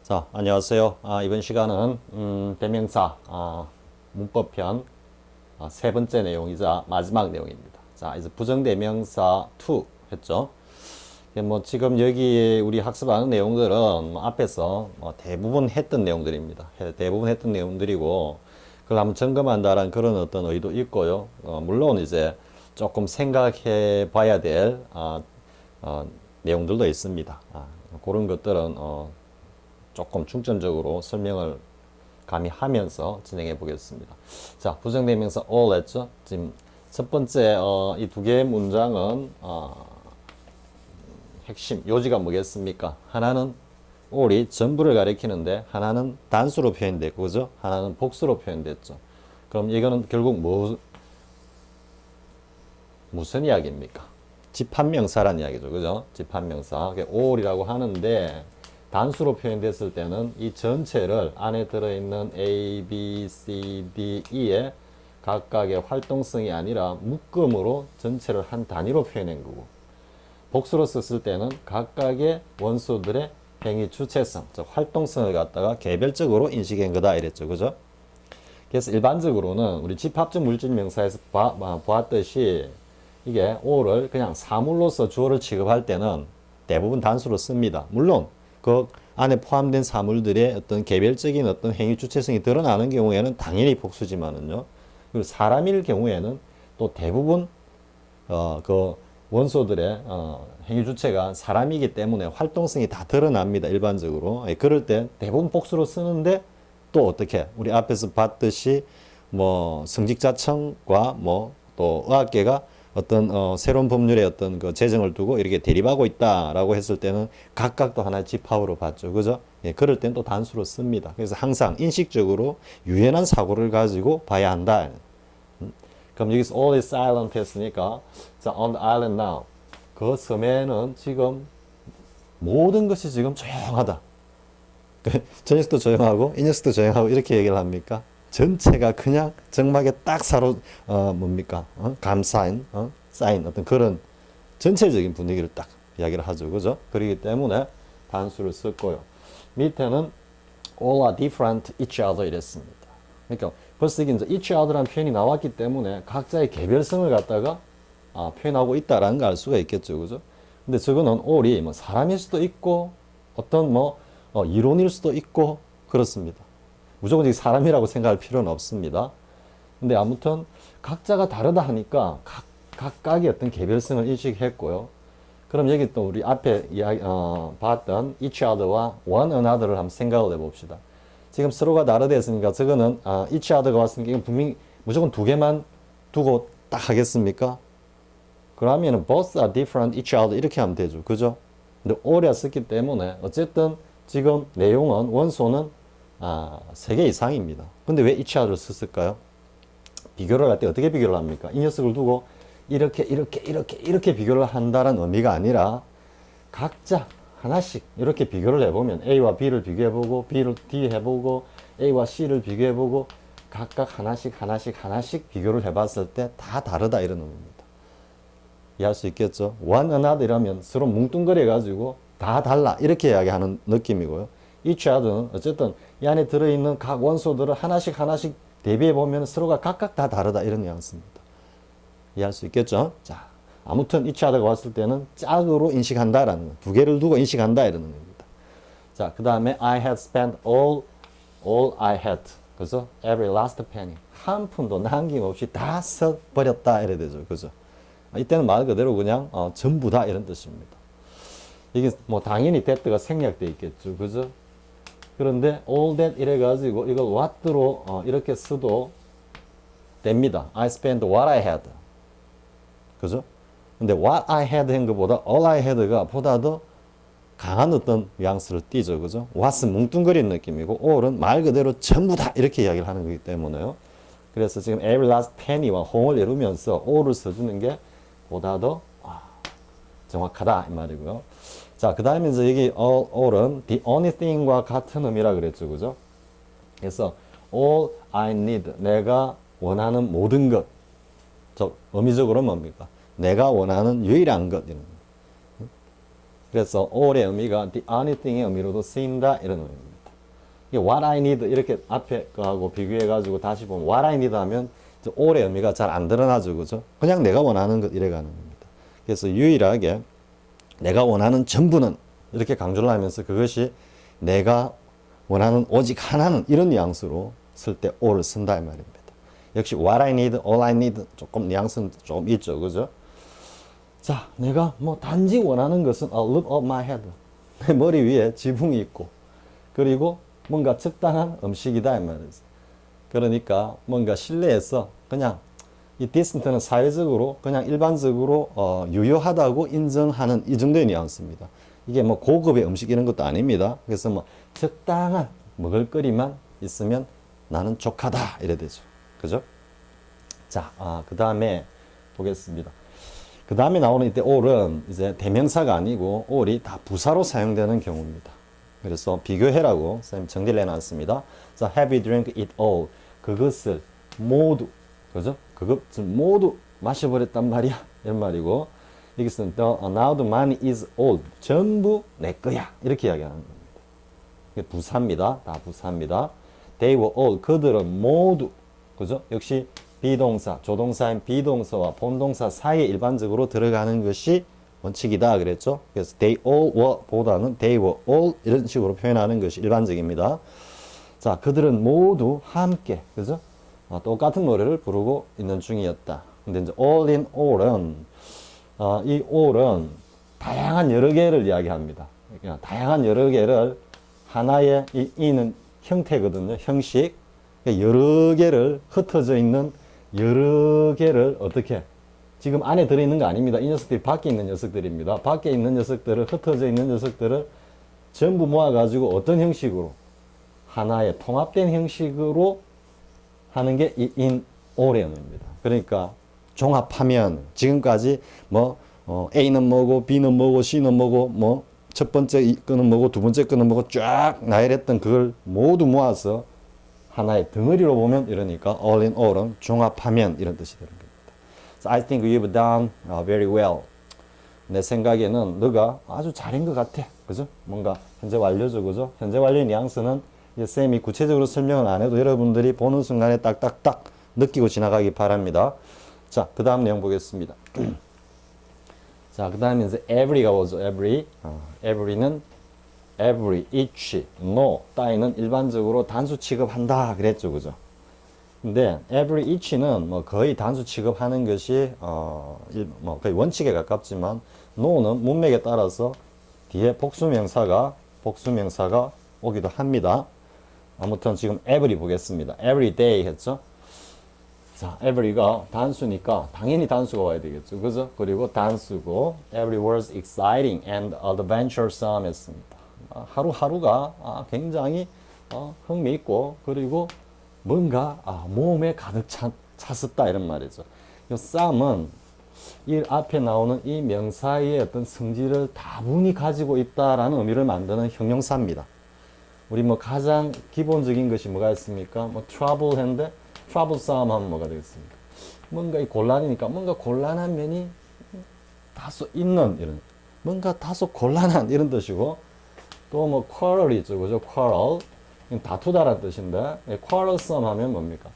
자, 안녕하세요. 이번 시간은 대명사 문법편 세 번째 내용이자 마지막 내용입니다. 자, 이제 부정대명사 2 했죠. 뭐 지금 여기 우리 학습하는 내용들은 뭐 앞에서 뭐 대부분 했던 내용들입니다. 대부분 했던 내용들이고 그걸 한번 점검한다는 그런 어떤 의도 있고요. 물론 이제 조금 생각해 봐야 될 내용들도 있습니다. 그런 것들은 조금 중점적으로 설명을 감히 하면서 진행해 보겠습니다. 자, 부정대명사 all 했죠? 지금 첫 번째 이 두 개의 문장은 핵심 요지가 뭐겠습니까? 하나는 all이 전부를 가리키는데 하나는 단수로 표현됐고, 그죠? 하나는 복수로 표현됐죠. 그럼 이거는 결국 무슨 이야기입니까? 집합명사란 이야기죠, 그죠? 집합명사. all이라고 하는데 단수로 표현됐을 때는 이 전체를 안에 들어있는 A, B, C, D, E의 각각의 활동성이 아니라 묶음으로 전체를 한 단위로 표현한 거고, 복수로 썼을 때는 각각의 원소들의 행위 주체성, 즉 활동성을 갖다가 개별적으로 인식한 거다 이랬죠, 그죠? 그래서 일반적으로는 우리 집합적 물질 명사에서 보았듯이 이게 all을 그냥 사물로서 주어를 취급할 때는 대부분 단수로 씁니다. 물론 그 안에 포함된 사물들의 어떤 개별적인 어떤 행위 주체성이 드러나는 경우에는 당연히 복수지만은요. 그리고 사람일 경우에는 또 대부분 그 원소들의 행위 주체가 사람이기 때문에 활동성이 다 드러납니다. 일반적으로. 그럴 때 대부분 복수로 쓰는데 또 어떻게 우리 앞에서 봤듯이 뭐 성직자청과 뭐 또 의학계가 어떤 새로운 법률의 어떤 그 제정을 두고 이렇게 대립하고 있다라고 했을 때는 각각 또 하나의 집합으로 봤죠, 그죠? 그럴 땐 또 단수로 씁니다. 그래서 항상 인식적으로 유연한 사고를 가지고 봐야 한다. 그럼 여기서 all is silent 했으니까 자, on the island now 그 섬에는 지금 모든 것이 지금 조용하다. 저 녀석도 조용하고 이 녀석도 조용하고 이렇게 얘기를 합니까? 전체가 그냥 정막에 딱 뭡니까? 감사인, 쌓인 어떤 그런 전체적인 분위기를 딱 이야기를 하죠. 그죠? 그렇기 때문에 단수를 썼고요. 밑에는 all are different each other 이랬습니다. 그러니까 벌써 이제 each other라는 표현이 나왔기 때문에 각자의 개별성을 갖다가 표현하고 있다라는 걸 알 수가 있겠죠. 그죠? 근데 저거는 all이 뭐 사람일 수도 있고 어떤 이론일 수도 있고 그렇습니다. 무조건 사람이라고 생각할 필요는 없습니다. 근데 아무튼 각자가 다르다 하니까 각각의 어떤 개별성을 인식했고요. 그럼 여기 또 우리 앞에 봤던 each other와 one another를 한번 생각을 해봅시다. 지금 서로가 다르다 했으니까 저거는 each other가 왔으니까 이건 분명히 무조건 두 개만 두고 딱 하겠습니까? 그러면은 both are different each other 이렇게 하면 되죠. 그죠? 근데 all이 썼기 때문에 어쨌든 지금 내용은 원소는 3개 이상입니다. 근데 왜 each other를 썼을까요? 비교를 할 때 어떻게 비교를 합니까? 이 녀석을 두고 이렇게 비교를 한다는 의미가 아니라 각자 하나씩 이렇게 비교를 해보면 A와 B를 비교해보고 B를 D 해보고 A와 C를 비교해보고 각각 하나씩 비교를 해봤을 때 다 다르다 이런 의미입니다. 이해할 수 있겠죠? one another 이라면 서로 뭉뚱그려 가지고 다 달라 이렇게 이야기하는 느낌이고요. each other는 어쨌든 이 안에 들어있는 각 원소들을 하나씩 대비해 보면 서로가 각각 다 다르다 이런 뉘앙스입니다. 이해할 수 있겠죠? 자, 아무튼 each other가 왔을 때는 짝으로 인식한다라는 거, 두 개를 두고 인식한다 이런 의미입니다. 자, 그 다음에 I had spent all I had. 그래서 every last penny. 한 푼도 남김없이 다 써버렸다 이래 되죠. 그죠? 이때는 말 그대로 그냥 전부 다 이런 뜻입니다. 이게 뭐 당연히 that가 생략돼 있겠죠. 그죠? 그런데 all that 이래가지고 이걸 what로 이렇게 써도 됩니다. I spent what I had. 그죠? 근데 what I had 한 것보다 all I had가 보다 더 강한 어떤 뉘앙스를 띠죠. 그죠? what은 뭉뚱그린 느낌이고 all은 말 그대로 전부 다 이렇게 이야기를 하는 거기 때문에요. 그래서 지금 every last penny와 홍을 이루면서 all을 써주는 게 보다 더 정확하다 이 말이고요. 자, 그 다음에 이제 여기 all은 the only thing과 같은 의미라 그랬죠. 그죠? 그래서 all I need, 내가 원하는 모든 것. 의미적으로 뭡니까? 내가 원하는 유일한 것. 그래서 all의 의미가 the only thing의 의미로도 쓰인다 이런 의미입니다. what I need 이렇게 앞에 거하고 비교해가지고 다시 보면 what I need 하면 all의 의미가 잘 안 드러나죠, 그죠? 그냥 내가 원하는 것 이래 가는 겁니다. 그래서 유일하게 내가 원하는 전부는 이렇게 강조를 하면서 그것이 내가 원하는 오직 하나는 이런 뉘앙스로 쓸 때 all을 쓴다 이 말입니다. 역시 what I need, all I need 조금 뉘앙스는 좀 있죠, 그죠? 자, 내가 뭐 단지 원하는 것은 a roof of my head. 내 머리 위에 지붕이 있고, 그리고 뭔가 적당한 음식이다 이 말이죠. 그러니까 뭔가 실내에서 그냥 이 decent는 사회적으로 그냥 일반적으로 유효하다고 인정하는 이 정도의 뉘앙스입니다. 이게 뭐 고급의 음식 이런 것도 아닙니다. 그래서 뭐 적당한 먹을거리만 있으면 나는 족하다 이래 되죠. 그죠? 자, 그 다음에 보겠습니다. 그 다음에 나오는 이때 all은 이제 대명사가 아니고 all이 다 부사로 사용되는 경우입니다. 그래서 비교해라고 선생님 정리를 해놨습니다. 자, have you drank it all? 그것을 모두, 그죠? 그것을 모두 마셔버렸단 말이야. 이런 말이고, 여기서는 now the money is all. 전부 내 거야. 이렇게 이야기하는 겁니다. 이게 부사입니다. 다 부사입니다. They were all. 그들은 모두. 그죠? 역시 비동사, 조동사인 비동사와 본동사 사이에 일반적으로 들어가는 것이 원칙이다 그랬죠. 그래서 they all were 보다는 they were all 이런 식으로 표현하는 것이 일반적입니다. 자, 그들은 모두 함께, 그죠? 똑같은 노래를 부르고 있는 중이었다. 근데 이제 all in all은 이 all은 다양한 여러 개를 이야기합니다. 그러니까 다양한 여러 개를 하나의 이 in은 형태거든요. 형식. 여러 개를 흩어져 있는 여러 개를 어떻게 지금 안에 들어있는 거 아닙니다. 이 녀석들이 밖에 있는 녀석들입니다. 밖에 있는 녀석들을 흩어져 있는 녀석들을 전부 모아가지고 어떤 형식으로 하나의 통합된 형식으로 하는 게 이 in all의 의미입니다. 그러니까 종합하면 지금까지 뭐 A는 뭐고 B는 뭐고 C는 뭐고 뭐 첫 번째 거는 뭐고 두 번째 거는 뭐고 쫙 나열했던 그걸 모두 모아서 하나의 덩어리로 보면 이러니까 all in all은 종합하면 이런 뜻이 되는 겁니다. So I think you've done very well. 내 생각에는 너가 아주 잘한 것 같아. 그죠? 뭔가 현재 완료죠. 그죠? 현재 완료의 뉘앙스는 쌤이 구체적으로 설명을 안 해도 여러분들이 보는 순간에 딱딱딱 느끼고 지나가기 바랍니다. 자, 그 다음 내용 보겠습니다. 자, 그 다음에 이제 every가 오죠. every는 every, each, no 따위는 일반적으로 단수 취급한다 그랬죠, 그죠? 근데 every, each는 뭐 거의 단수 취급하는 것이 뭐 거의 원칙에 가깝지만 no는 문맥에 따라서 뒤에 복수명사가 오기도 합니다. 아무튼 지금 every 보겠습니다. every day 했죠? 자, every가 단수니까 당연히 단수가 와야 되겠죠, 그죠? 그리고 단수고 every was exciting and adventuresome 했습니다. 하루하루가 굉장히 흥미있고 그리고 뭔가 모험에 가득 찼었다 이런 말이죠. 이 쌈은 이 앞에 나오는 이 명사의 어떤 성질을 다분히 가지고 있다라는 의미를 만드는 형용사입니다. 우리 뭐 가장 기본적인 것이 뭐가 있습니까? 뭐 trouble 했는데 troublesome 하면 뭐가 되겠습니까? 뭔가 이 곤란이니까 뭔가 곤란한 면이 다소 있는 이런 뭔가 다소 곤란한 이런 뜻이고 또 뭐 quarrel이 있죠, 그죠? quarrel 다투다라는 뜻인데 quarrelsome 하면 뭡니까?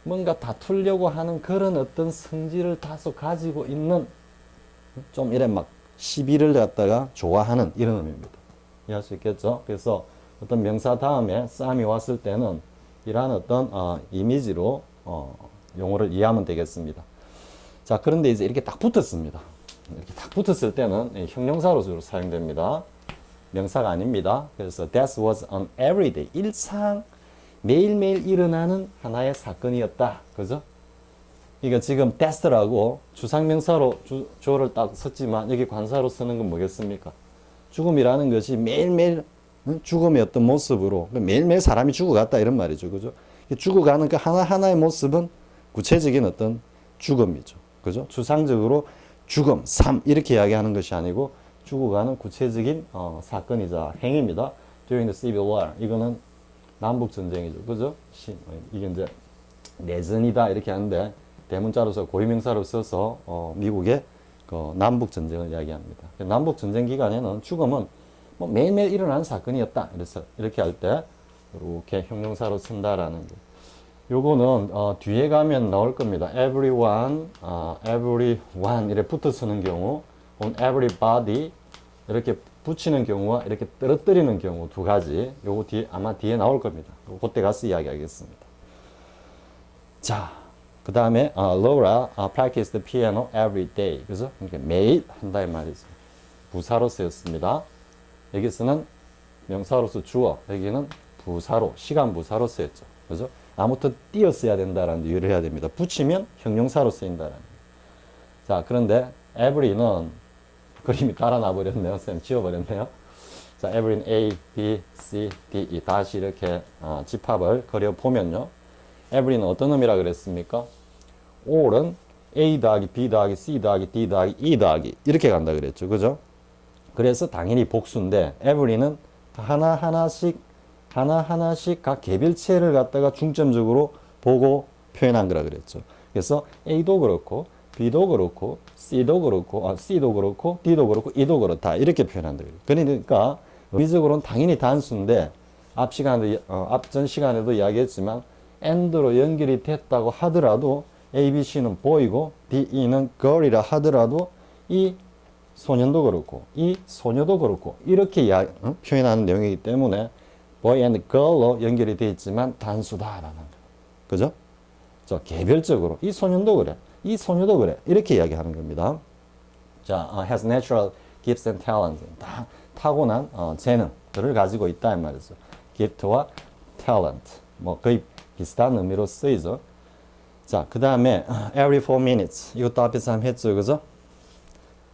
뭔가 다투려고 하는 그런 어떤 성질을 다소 가지고 있는 좀 이래 막 시비를 갖다가 좋아하는 이런 의미입니다. 이해할 수 있겠죠? 그래서 어떤 명사 다음에 쌈이 왔을 때는 이러한 어떤 이미지로 용어를 이해하면 되겠습니다. 자, 그런데 이제 이렇게 딱 붙었습니다. 이렇게 딱 붙었을 때는 형용사로 주로 사용됩니다. 명사가 아닙니다. 그래서 that was an everyday 일상 매일매일 일어나는 하나의 사건이었다. 그죠? 그러니까 지금 that's라고 주상명사로 주어를 딱 썼지만 여기 관사로 쓰는 건 뭐겠습니까? 죽음이라는 것이 매일매일 죽음의 어떤 모습으로 매일매일 사람이 죽어갔다 이런 말이죠. 그죠? 죽어가는 그 하나하나의 모습은 구체적인 어떤 죽음이죠. 그죠? 추상적으로 죽음, 삶 이렇게 이야기하는 것이 아니고 죽어가는 구체적인 사건이자 행위입니다. During the Civil War 이거는 남북 전쟁이죠. 그죠? 이게 이제 내전이다 이렇게 하는데 대문자로서 고유명사로 써서 미국의 그 남북 전쟁을 이야기합니다. 남북 전쟁 기간에는 죽음은 뭐 매일매일 일어나는 사건이었다. 그래서 이렇게 할 때 이렇게 형용사로 쓴다라는 거. 요거는 뒤에 가면 나올 겁니다. everyone, everyone 이렇게 붙어 쓰는 경우, on everybody 이렇게 붙이는 경우와 이렇게 떨어뜨리는 경우 두 가지. 요거 뒤에 아마 뒤에 나올 겁니다. 그때 가서 이야기하겠습니다. 자, 그 다음에 Laura practiced the piano every day. 그래서 그러니까 매일 한다 이 말이죠. 부사로 쓰였습니다. 여기서는 명사로서 주어, 여기는 부사로, 시간 부사로 쓰였죠. 그죠? 아무튼 띄어 써야 된다라는 이유를 해야 됩니다. 붙이면 형용사로 쓰인다라는. 자, 그런데 every는 그림이 달아나 버렸네요. 선생님 지워버렸네요. 자, every는 A, B, C, D, E 다시 이렇게 집합을 그려보면요. every는 어떤 의미라 그랬습니까? all은 A 더하기 B 더하기 C 더하기 D 더하기 E 더하기 이렇게 간다 그랬죠. 그죠? 그래서 당연히 복수인데 every는 하나하나씩 각 개별체를 갖다가 중점적으로 보고 표현한 거라 그랬죠. 그래서 A도 그렇고 B도 그렇고 C도 그렇고 C도 그렇고 D도 그렇고 E도 그렇다 이렇게 표현한다. 그러니까 의미적으로는 당연히 단수인데 앞전 시간에도 이야기했지만 and로 연결이 됐다고 하더라도 A, B, C는 보이고 D, E는 girl이라 하더라도 이 소년도 그렇고 이 소녀도 그렇고 이렇게 표현하는 내용이기 때문에 boy and girl로 연결이 되어 있지만 단수다라는 거. 그죠? 저 개별적으로 이 소년도 그래. 이 소녀도 그래. 이렇게 이야기하는 겁니다. 자, has natural gifts and talents. 다 타고난 재능들을 가지고 있다 이 말이죠. gift와 talent. 뭐 거의 비슷한 의미로 쓰이죠. 자, 그 다음에 every 4 minutes. 이것도 앞에서 한번 했죠. 그죠?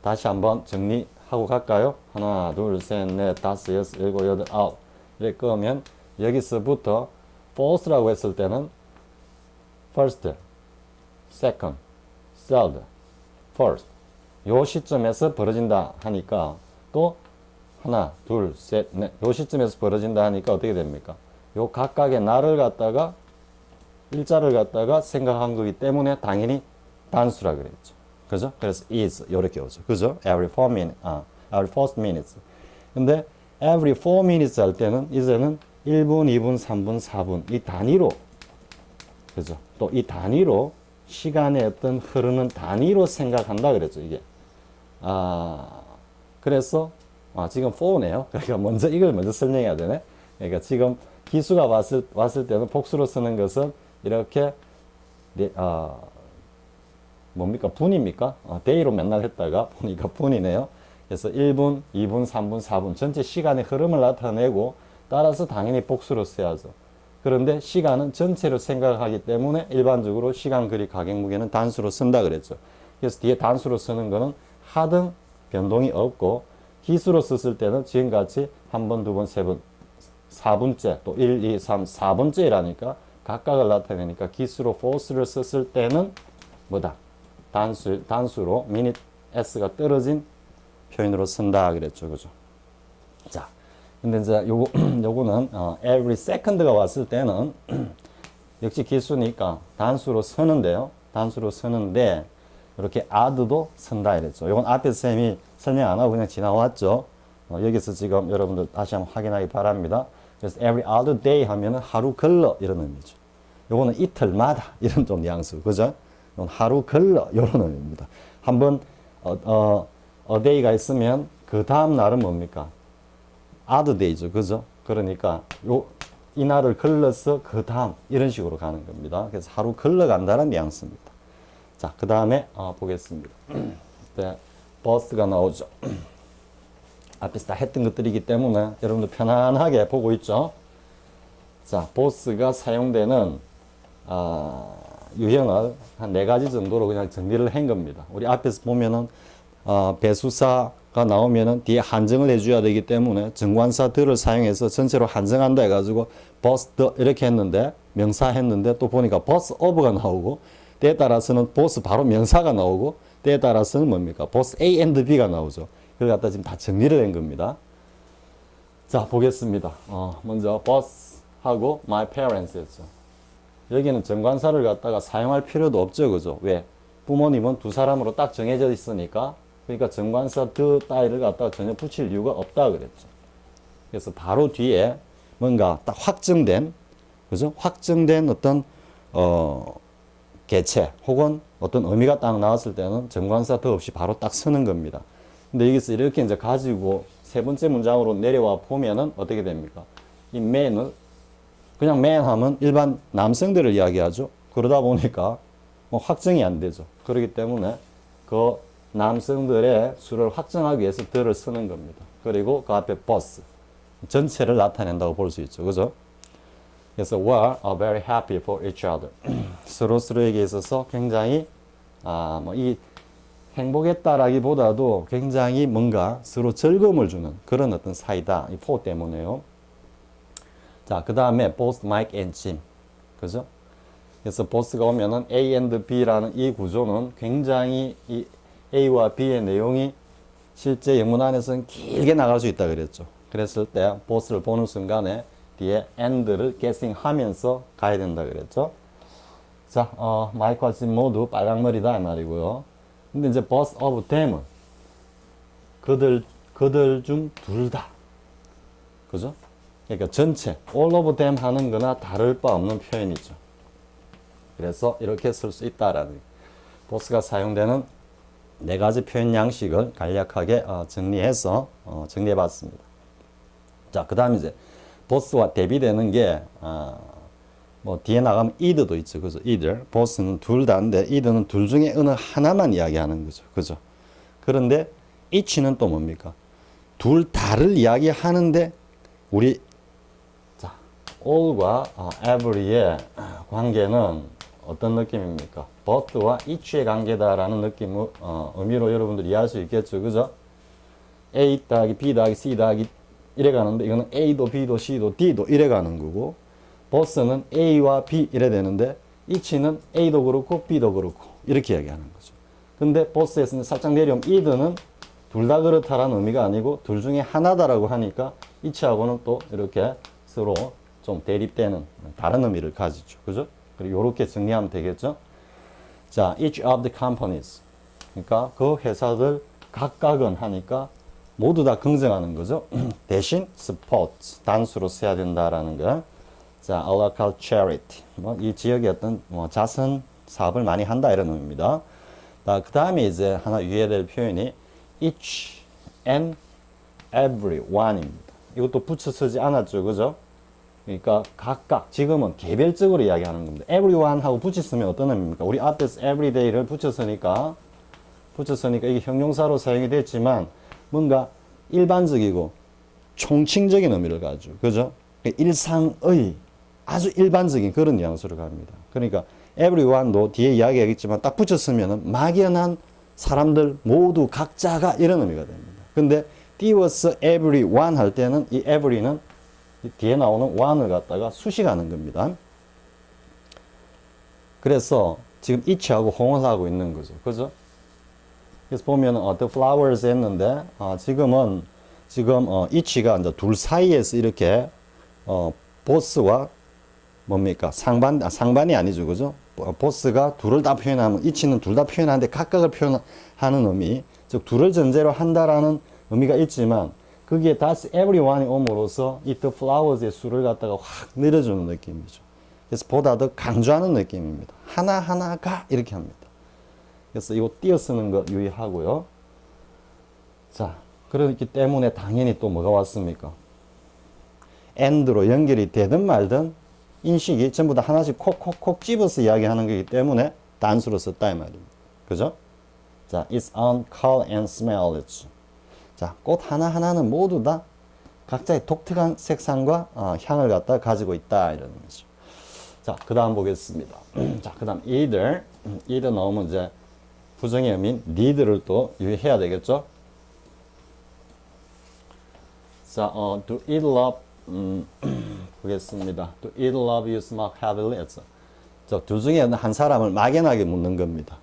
다시 한번 정리하고 갈까요? 하나, 둘, 셋, 넷, 다섯, 여섯, 일곱, 여덟, 아홉. 이렇게 끄면 여기서부터 first라고 했을 때는 first, second, third, first. 요 시점에서 벌어진다 하니까 또 하나, 둘, 셋, 넷. 요 시점에서 벌어진다 하니까 어떻게 됩니까? 요 각각의 날을 갖다가 일자를 갖다가 생각한 거기 때문에 당연히 단수라 그랬죠. 그죠? 그래서 is 이렇게 오죠. 그죠? every 4 minutes, every 4 minutes. 근데 every 4 minutes 할 때는 이제는 1분, 2분, 3분, 4분 이 단위로 그죠? 또 이 단위로 시간의 어떤 흐르는 단위로 생각한다 그랬죠. 이게 그래서 지금 4네요. 그러니까 먼저 이걸 먼저 설명해야 되네. 그러니까 지금 기수가 왔을 때는 복수로 쓰는 것은 이렇게 뭡니까? 분입니까? 데이로 맨날 했다가 보니까 분이네요. 그래서 1분, 2분, 3분, 4분 전체 시간의 흐름을 나타내고 따라서 당연히 복수로 써야죠. 그런데 시간은 전체로 생각하기 때문에 일반적으로 시간 거리 가격 무게는 단수로 쓴다 그랬죠. 그래서 뒤에 단수로 쓰는 거는 하등 변동이 없고 기수로 썼을 때는 지금같이 한 번, 두 번, 세 번, 4분째 또 1, 2, 3, 4번째라니까 각각을 나타내니까 기수로 force를 썼을 때는 뭐다? 단수로 minute s가 떨어진 표현으로 쓴다 그랬죠. 그죠? 자, 근데 이제 요거는 every second가 왔을 때는 역시 기수니까 단수로 쓰는데요. 단수로 쓰는데 이렇게 add도 쓴다 이랬죠. 요건 앞에서 쌤이 설명 안 하고 그냥 지나왔죠. 여기서 지금 여러분들 다시 한번 확인하기 바랍니다. 그래서 every other day 하면은 하루 걸러 이런 의미죠. 요거는 이틀마다 이런 좀 뉘앙스. 그죠? 이건 하루 걸러 이런 의미입니다. 한번 a day가 있으면 그 다음 날은 뭡니까? other day죠. 그죠? 그러니까 이 날을 걸러서 그 다음 이런 식으로 가는 겁니다. 그래서 하루 걸러 간다는 뉘앙스입니다. 자, 그 다음에 보겠습니다. 네, 버스가 나오죠. 앞에서 다 했던 것들이기 때문에 여러분들 편안하게 보고 있죠. 자, 보스가 사용되는 유형을 한 4가지 정도로 그냥 정리를 한 겁니다. 우리 앞에서 보면은 배수사가 나오면은 뒤에 한정을 해줘야 되기 때문에 정관사들을 사용해서 전체로 한정한다 해가지고 버스 더 이렇게 했는데 명사 했는데 또 보니까 버스 오버가 나오고 때에 따라서는 보스 바로 명사가 나오고 때에 따라서는 뭡니까? 보스 A and B가 나오죠. 그걸 갖다 지금 다 정리를 한 겁니다. 자, 보겠습니다. 먼저 bus하고 my parents 였죠. 여기는 정관사를 갖다가 사용할 필요도 없죠. 그죠? 왜? 부모님은 두 사람으로 딱 정해져 있으니까 그러니까 정관사 the 따위를 갖다가 전혀 붙일 이유가 없다 그랬죠. 그래서 바로 뒤에 뭔가 딱 확정된, 그죠? 확정된 어떤, 개체 혹은 어떤 의미가 딱 나왔을 때는 정관사 더 없이 바로 딱 쓰는 겁니다. 근데 여기서 이렇게 이제 가지고 세 번째 문장으로 내려와 보면은 어떻게 됩니까? 이 man을 그냥 man 하면 일반 남성들을 이야기하죠. 그러다 보니까 뭐 확정이 안 되죠. 그렇기 때문에 그 남성들의 수를 확정하기 위해서 the를 쓰는 겁니다. 그리고 그 앞에 both 전체를 나타낸다고 볼 수 있죠. 그죠? 그래서 were very happy for each other. 서로에게 있어서 굉장히 뭐 이 행복했다라기보다도 굉장히 뭔가 서로 즐거움을 주는 그런 어떤 사이다. 이 for 때문에요. 자, 그 다음에 both Mike and Jim. 그죠? 그래서 both가 오면은 A and B라는 이 구조는 굉장히 이 A와 B의 내용이 실제 영문 안에서는 길게 나갈 수 있다 그랬죠. 그랬을 때 both를 보는 순간에 뒤에 and를 guessing 하면서 가야 된다 그랬죠. 자, 마이크와 짐 모두 빨강머리다 이 말이고요. 근데 이제 both of them은 그들 중 둘 다. 그죠? 그러니까 전체 all of them 하는 거나 다를 바 없는 표현이죠. 그래서 이렇게 쓸 수 있다라는 both가 사용되는 네 가지 표현 양식을 간략하게 정리해서 정리해 봤습니다. 자, 그 다음 이제 both와 대비되는 게 뭐 뒤에 나가면 either도 있죠. 그죠? either. both는 둘 다인데 either는 둘 중에 어느 하나만 이야기하는 거죠. 그죠? 그런데 each는 또 뭡니까? 둘 다를 이야기하는데 우리 자, all과 every의 관계는 어떤 느낌입니까? both와 each의 관계다라는 느낌 의미로 여러분들이 이해할 수 있겠죠. 그죠? A 더하기 B 더하기 C 더하기 이래 가는데 이거는 A도 B도 C도 D도 이래 가는 거고 both는 A와 B 이래 되는데 each는 A도 그렇고 B도 그렇고 이렇게 얘기하는 거죠. 근데 both에서는 살짝 내려오면 either는 둘 다 그렇다라는 의미가 아니고 둘 중에 하나다라고 하니까 each하고는 또 이렇게 서로 좀 대립되는 다른 의미를 가지죠. 그죠? 그리고 이렇게 정리하면 되겠죠? 자, each of the companies. 그러니까 그 회사들 각각은 하니까 모두 다 긍정하는 거죠. 대신 support 단수로 써야 된다라는 거. 자, a local charity. 뭐 이 지역의 어떤 자선 사업을 많이 한다 이런 의미입니다. 자, 그 다음에 이제 하나 유의해야 될 표현이 each and everyone입니다. 이것도 붙여 쓰지 않았죠, 그죠? 그러니까 각각 지금은 개별적으로 이야기하는 겁니다. everyone 하고 붙여 쓰면 어떤 의미입니까? 우리 앞에서 everyday를 붙여 쓰니까 이게 형용사로 사용이 됐지만 뭔가 일반적이고 총칭적인 의미를 가지고 그죠? 일상의 아주 일반적인 그런 뉘앙스로 갑니다. 그러니까 everyone도 뒤에 이야기하겠지만 딱 붙여 쓰면은 막연한 사람들 모두 각자가 이런 의미가 됩니다. 근데 띄워서 everyone 할 때는 이 every는 뒤에 나오는 one을 갖다가 수식하는 겁니다. 그래서 지금 each하고 혼용하고 있는 거죠. 그죠? 그래서 보면 the flowers 했는데 지금 each가 이제 둘 사이에서 이렇게 보스와 뭡니까? 상반이 아니죠. 그죠? 보스가 둘을 다 표현하면 each는 둘 다 표현하는데 각각을 표현하는 의미, 즉 둘을 전제로 한다라는 의미가 있지만 거기에 다시 everyone이 옴으로써 이 the flowers의 수를 갖다가 확 늘려주는 느낌이죠. 그래서 보다 더 강조하는 느낌입니다. 하나하나가 이렇게 합니다. 그래서 이거 띄어 쓰는 거 유의하고요. 자, 그렇기 때문에 당연히 또 뭐가 왔습니까? and로 연결이 되든 말든 인식이 전부 다 하나씩 콕콕콕 집어서 이야기하는 거기 때문에 단수로 썼다 이 말입니다. 그죠? 자, it's on color and smell. 자, 꽃 하나하나는 모두 다 각자의 독특한 색상과 향을 갖다 가지고 있다 이런 거죠. 자, 그 다음 보겠습니다. 자, 그 다음 either 나오면 이제 부정의 의미인 need를 또 유의해야 되겠죠. 자, to eat love 보겠습니다. To eat love you smoke heavily. 자, 둘 중에 한 사람을 막연하게 묻는 겁니다.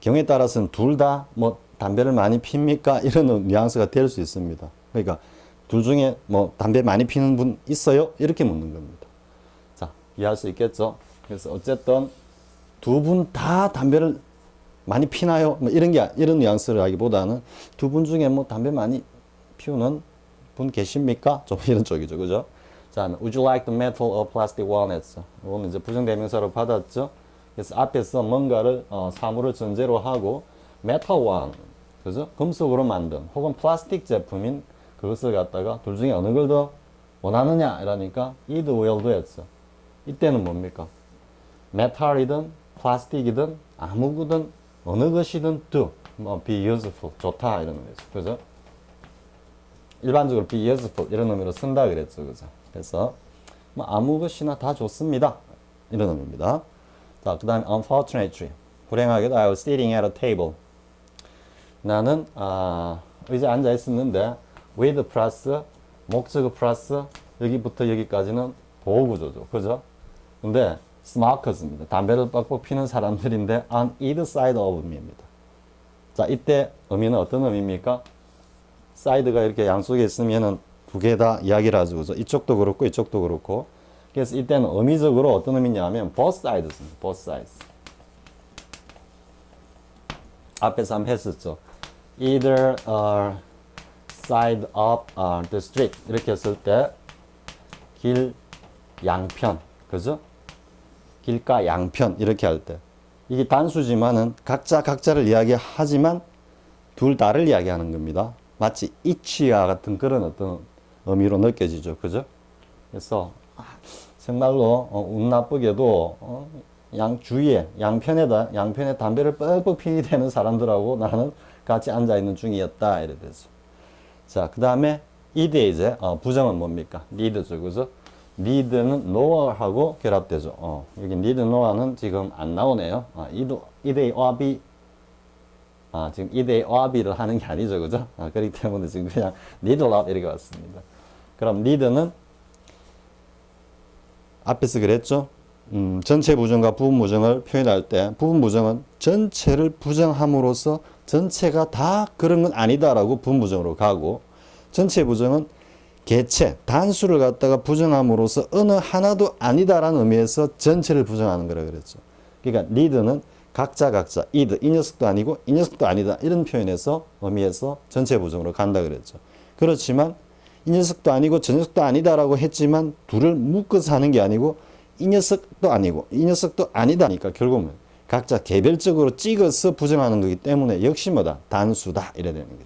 경우에 따라서는 둘 다 뭐 담배를 많이 핍니까? 이런 뉘앙스가 될 수 있습니다. 그러니까 둘 중에 뭐 담배 많이 피는 분 있어요? 이렇게 묻는 겁니다. 자, 이해할 수 있겠죠? 그래서 어쨌든 두 분 다 담배를 많이 피나요? 뭐 이런 뉘앙스를 하기보다는 두 분 중에 뭐 담배 많이 피우는 분 계십니까? 좀 이런 쪽이죠. 그죠? 자, would you like the metal or plastic one? 했어. 이거는 이제 부정대명사로 받았죠. 그래서 앞에서 뭔가를 사물을 전제로 하고 metal one, 그죠? 금속으로 만든 혹은 플라스틱 제품인 그것을 갖다가 둘 중에 어느 걸 더 원하느냐 이러니까 it will do 했어. 이때는 뭡니까? 메탈이든 플라스틱이든 아무거든 어느 것이든 do, 뭐 be useful, 좋다 이런 의미죠. 그죠? 일반적으로 be useful 이런 의미로 쓴다 그랬죠. 그죠? 그래서 뭐 아무 것이나 다 좋습니다. 이런 의미입니다. 자, 그 다음에 unfortunately, 불행하게도 I was sitting at a table. 나는 의자에 앉아 있었는데 with 플러스 목적어 플러스 여기부터 여기까지는 보호구조죠. 그죠? 근데 smokers입니다. 담배를 빡빡 피는 사람들인데 on either side of me입니다. 자, 이때 의미는 어떤 의미입니까? 사이드가 이렇게 양쪽에 있으면은 두 개 다 이야기를 하죠. 그죠? 이쪽도 그렇고 이쪽도 그렇고. 그래서 이때는 의미적으로 어떤 의미냐면 both sides입니다. both sides. 앞에서 한번 했었죠. either side of the street 이렇게 했을 때 길 양편, 그죠? 길가 양편 이렇게 할 때 이게 단수지만은 각자를 이야기하지만 둘 다를 이야기하는 겁니다. 마치 each와 같은 그런 어떤 의미로 느껴지죠, 그죠? 그래서 정말로 운 나쁘게도 양 주위에 양편에 담배를 뻑뻑 피우는 사람들하고 나는 같이 앉아 있는 중이었다 이래 되죠. 자, 그 다음에 이드에 이제 부정은 뭡니까? need죠, 그죠? need는 no하고 결합되죠. 여기 need, no는 지금 안 나오네요. 이드의 어비 지금 이드의 어비를 하는 게 아니죠, 그죠? 그렇기 때문에 지금 그냥 need love 이렇게 왔습니다. 그럼 need는 앞에서 그랬죠? 전체 부정과 부분 부정을 표현할 때 부분 부정은 전체를 부정함으로써 전체가 다 그런 건 아니다라고 부분 부정으로 가고 전체 부정은 개체, 단수를 갖다가 부정함으로써 어느 하나도 아니다라는 의미에서 전체를 부정하는 거라 그랬죠. 그러니까 need는 각자 id 이 녀석도 아니고 이 녀석도 아니다 이런 표현에서 의미에서 전체 부정으로 간다 그랬죠. 그렇지만 이 녀석도 아니고 저 녀석도 아니다라고 했지만 둘을 묶어서 하는 게 아니고 이 녀석도 아니고 이 녀석도 아니다니까 결국은 각자 개별적으로 찍어서 부정하는 거기 때문에 역시 뭐다? 단수다 이래야 되는 거죠.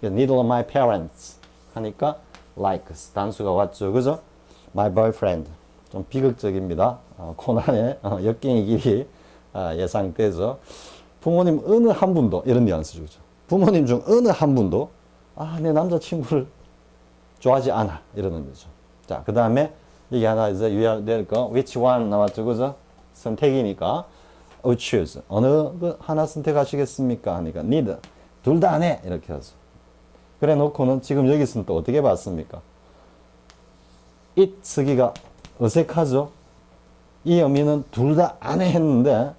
Neither of my parents 하니까 likes 단수가 왔죠, 그죠? My boyfriend 좀 비극적입니다. 코난의 역경의 길이 예상되죠. 부모님 어느 한 분도 이런 뉘앙스죠, 그죠? 부모님 중 어느 한 분도 내 남자친구를 좋아하지 않아 이런 의미죠. 자, 그 다음에 여기 하나 이제 유의될 거 which one 나왔죠, 그죠? 선택이니까 choose 어느 거 하나 선택하시겠습니까 하니까 neither 둘 다 안 해 이렇게 하죠. 그래 놓고는 지금 여기서는 또 어떻게 봤습니까? it 쓰기가 어색하죠. 이 의미는 둘 다 안 해 했는데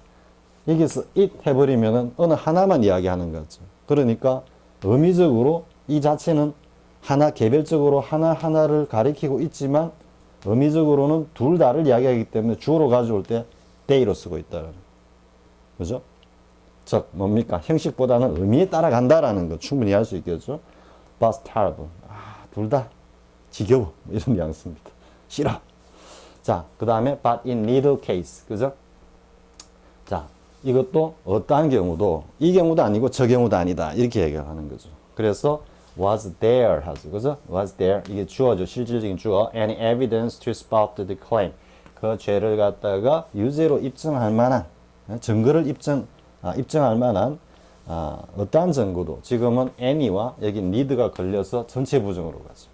여기서 it 해버리면은 어느 하나만 이야기하는 거죠. 그러니까 의미적으로 이 자체는 하나 개별적으로 하나하나를 가리키고 있지만 의미적으로는 둘 다를 이야기하기 때문에 주어로 가져올 때 they로 쓰고 있다. 그죠? 즉 뭡니까? 형식보다는 의미에 따라간다라는 거 충분히 할 수 있겠죠. But terrible. 둘 다 지겨워. 이런 뉘앙스입니다. 싫어. 자, 그 다음에 but in neither case. 그죠? 자, 이것도 어떠한 경우도 이 경우도 아니고 저 경우도 아니다. 이렇게 얘기하는 거죠. 그래서 was there 하죠. 그죠? was there. 이게 주어죠. 실질적인 주어. Any evidence to support the claim. 그 죄를 갖다가 유죄로 입증할 만한 증거를 입증할 만한 어떠한 증거도 지금은 any와 여기 need가 걸려서 전체 부정으로 가죠.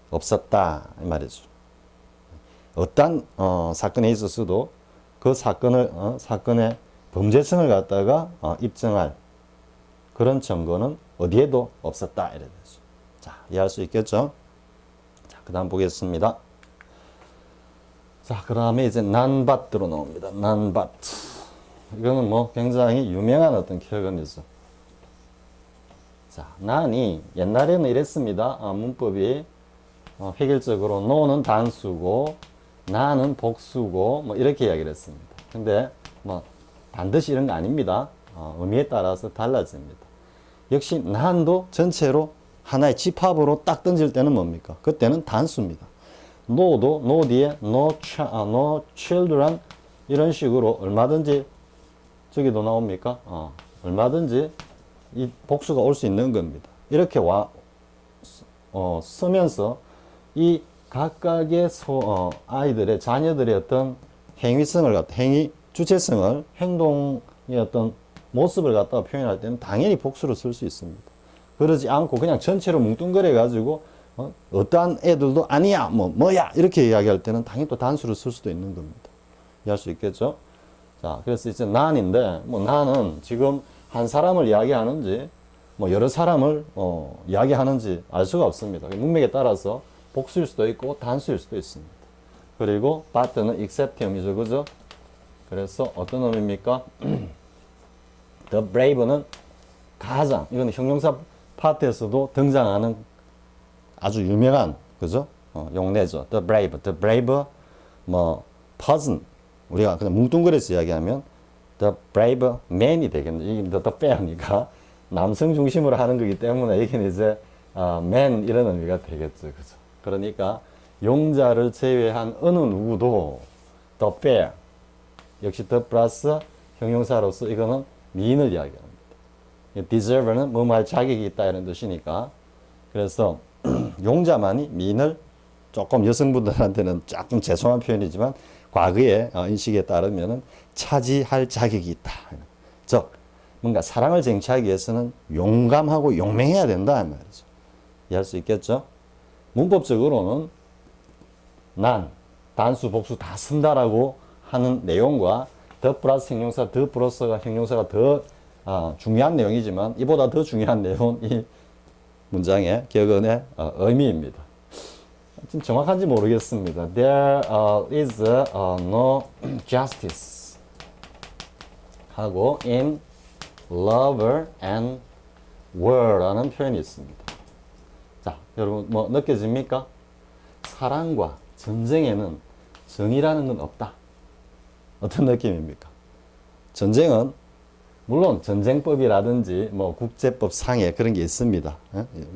없었다 이 말이죠. 어떠한 사건에 있었어도 그 사건의 범죄성을 갖다가 입증할 그런 증거는 어디에도 없었다 이래 되죠. 자, 이해할 수 있겠죠? 자, 그다음 보겠습니다. 자, 그 다음에 이제 non but로 나옵니다. non but. 이거는 뭐 굉장히 유명한 어떤 표현이죠. 자, non이 옛날에는 이랬습니다. 문법이 획일적으로 no는 단수고 non은 복수고 뭐 이렇게 이야기를 했습니다. 근데 뭐 반드시 이런 거 아닙니다. 의미에 따라서 달라집니다. 역시 non도 전체로 하나의 집합으로 딱 던질 때는 뭡니까? 그때는 단수입니다. no도 no 뒤에 no children 이런 식으로 얼마든지 저기도 나옵니까? 얼마든지 이 복수가 올 수 있는 겁니다. 이렇게 쓰면서 이 각각의 아이들의 자녀들의 어떤 행위성을 주체성을 행동의 어떤 모습을 갖다가 표현할 때는 당연히 복수를 쓸 수 있습니다. 그러지 않고 그냥 전체로 뭉뚱그려 가지고 어떠한 애들도 아니야 뭐야 이렇게 이야기할 때는 당연히 또 단수를 쓸 수도 있는 겁니다. 이해할 수 있겠죠? 자, 그래서 이제 난인데 난은 지금 한 사람을 이야기하는지 여러 사람을 이야기하는지 알 수가 없습니다. 문맥에 따라서 복수일 수도 있고 단수일 수도 있습니다. 그리고 but는 except이죠, 그죠? 그래서 어떤 의미입니까? The brave는 가장, 이건 형용사 파트에서도 등장하는 아주 유명한, 그죠? 용례죠. The brave, person. 우리가 그냥 뭉뚱그려서 이야기하면 the brave man이 되겠네. 이게 the fair니까 남성 중심으로 하는 거기 때문에 이게 이제 man 이런 의미가 되겠죠, 그죠? 그러니까 용자를 제외한 어느 누구도 the fair 역시 the 플러스 형용사로서 이거는 미인을 이야기합니다. deserve는 뭐뭐 할 자격이 있다 이런 뜻이니까 그래서 용자만이 미인을 조금 여성분들한테는 조금 죄송한 표현이지만 과거의 인식에 따르면은 차지할 자격이 있다. 즉 뭔가 사랑을 쟁취하기 위해서는 용감하고 용맹해야 된다 이 말이죠. 이해할 수 있겠죠? 문법적으로는 난, 단수, 복수 다 쓴다라고 하는 내용과 더 플러스 형용사, 더 플러스가 형용사가 더 중요한 내용이지만 이보다 더 중요한 내용은 이 문장의 격언의 의미입니다. 좀 정확한지 모르겠습니다. There is no justice 하고 in love and war라는 표현이 있습니다. 자, 여러분 뭐 느껴집니까? 사랑과 전쟁에는 정의라는 건 없다. 어떤 느낌입니까? 전쟁은 물론 전쟁법이라든지 뭐 국제법 상에 그런 게 있습니다.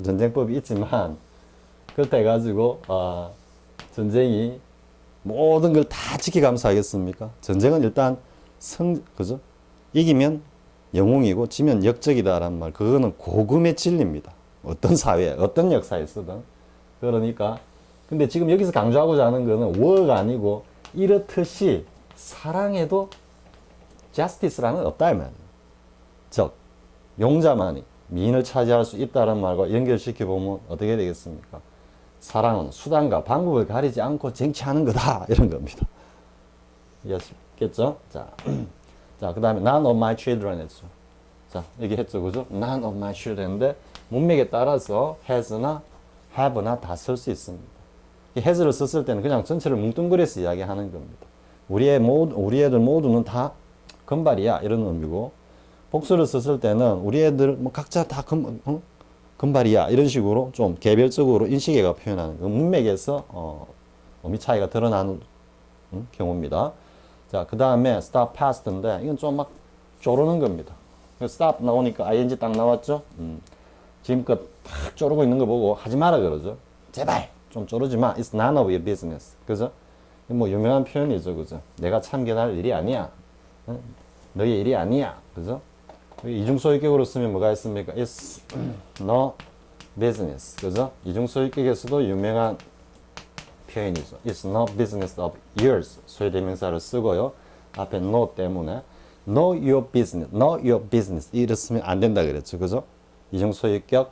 전쟁법이 있지만 그렇다 해가지고 전쟁이 모든 걸 다 지켜가면서 하겠습니까? 전쟁은 일단 그죠? 이기면 영웅이고 지면 역적이다라는 말, 그거는 고금의 진리입니다. 어떤 사회, 어떤 역사에서든. 그러니까 근데 지금 여기서 강조하고자 하는 거는 워가 아니고 이렇듯이 사랑에도 justice라는 없다 이 말이에요. 즉 용자만이 미인을 차지할 수 있다는 말과 연결시켜 보면 어떻게 되겠습니까? 사랑은 수단과 방법을 가리지 않고 쟁취하는 거다 이런 겁니다. 이해하시겠죠? 자, 그 다음에 none of my children 했죠. 자, 얘기했죠, 그죠? none of my children인데 문맥에 따라서 has나 have나 다 쓸 수 있습니다. 이 has를 썼을 때는 그냥 전체를 뭉뚱그려서 이야기하는 겁니다. 우리 애들 모두는 다 금발이야 이런 의미고, 복수를 썼을 때는 우리 애들 뭐 각자 다 금발이야 이런 식으로 좀 개별적으로 인식애가 표현하는 그 문맥에서 의미 차이가 드러나는 경우입니다. 자, 그 다음에 stop past인데 이건 좀 막 쪼르는 겁니다. stop 나오니까 ing 딱 나왔죠. 지금껏 탁 쪼르고 있는 거 보고 하지 마라 그러죠. 제발 좀 쪼르지 마. It's none of your business. 그죠? 뭐 유명한 표현이죠, 그죠? 내가 참견할 일이 아니야. 너의 일이 아니야. 그죠? 이중소유격으로 쓰면 뭐가 있습니까? It's no business. 그죠? 이중소유격에서도 유명한 표현이죠. It's no business of yours. 소유대명사를 쓰고요. 앞에 no 때문에 know your business, know your business 이렇게 쓰면 안 된다 그랬죠. 그죠? 이중소유격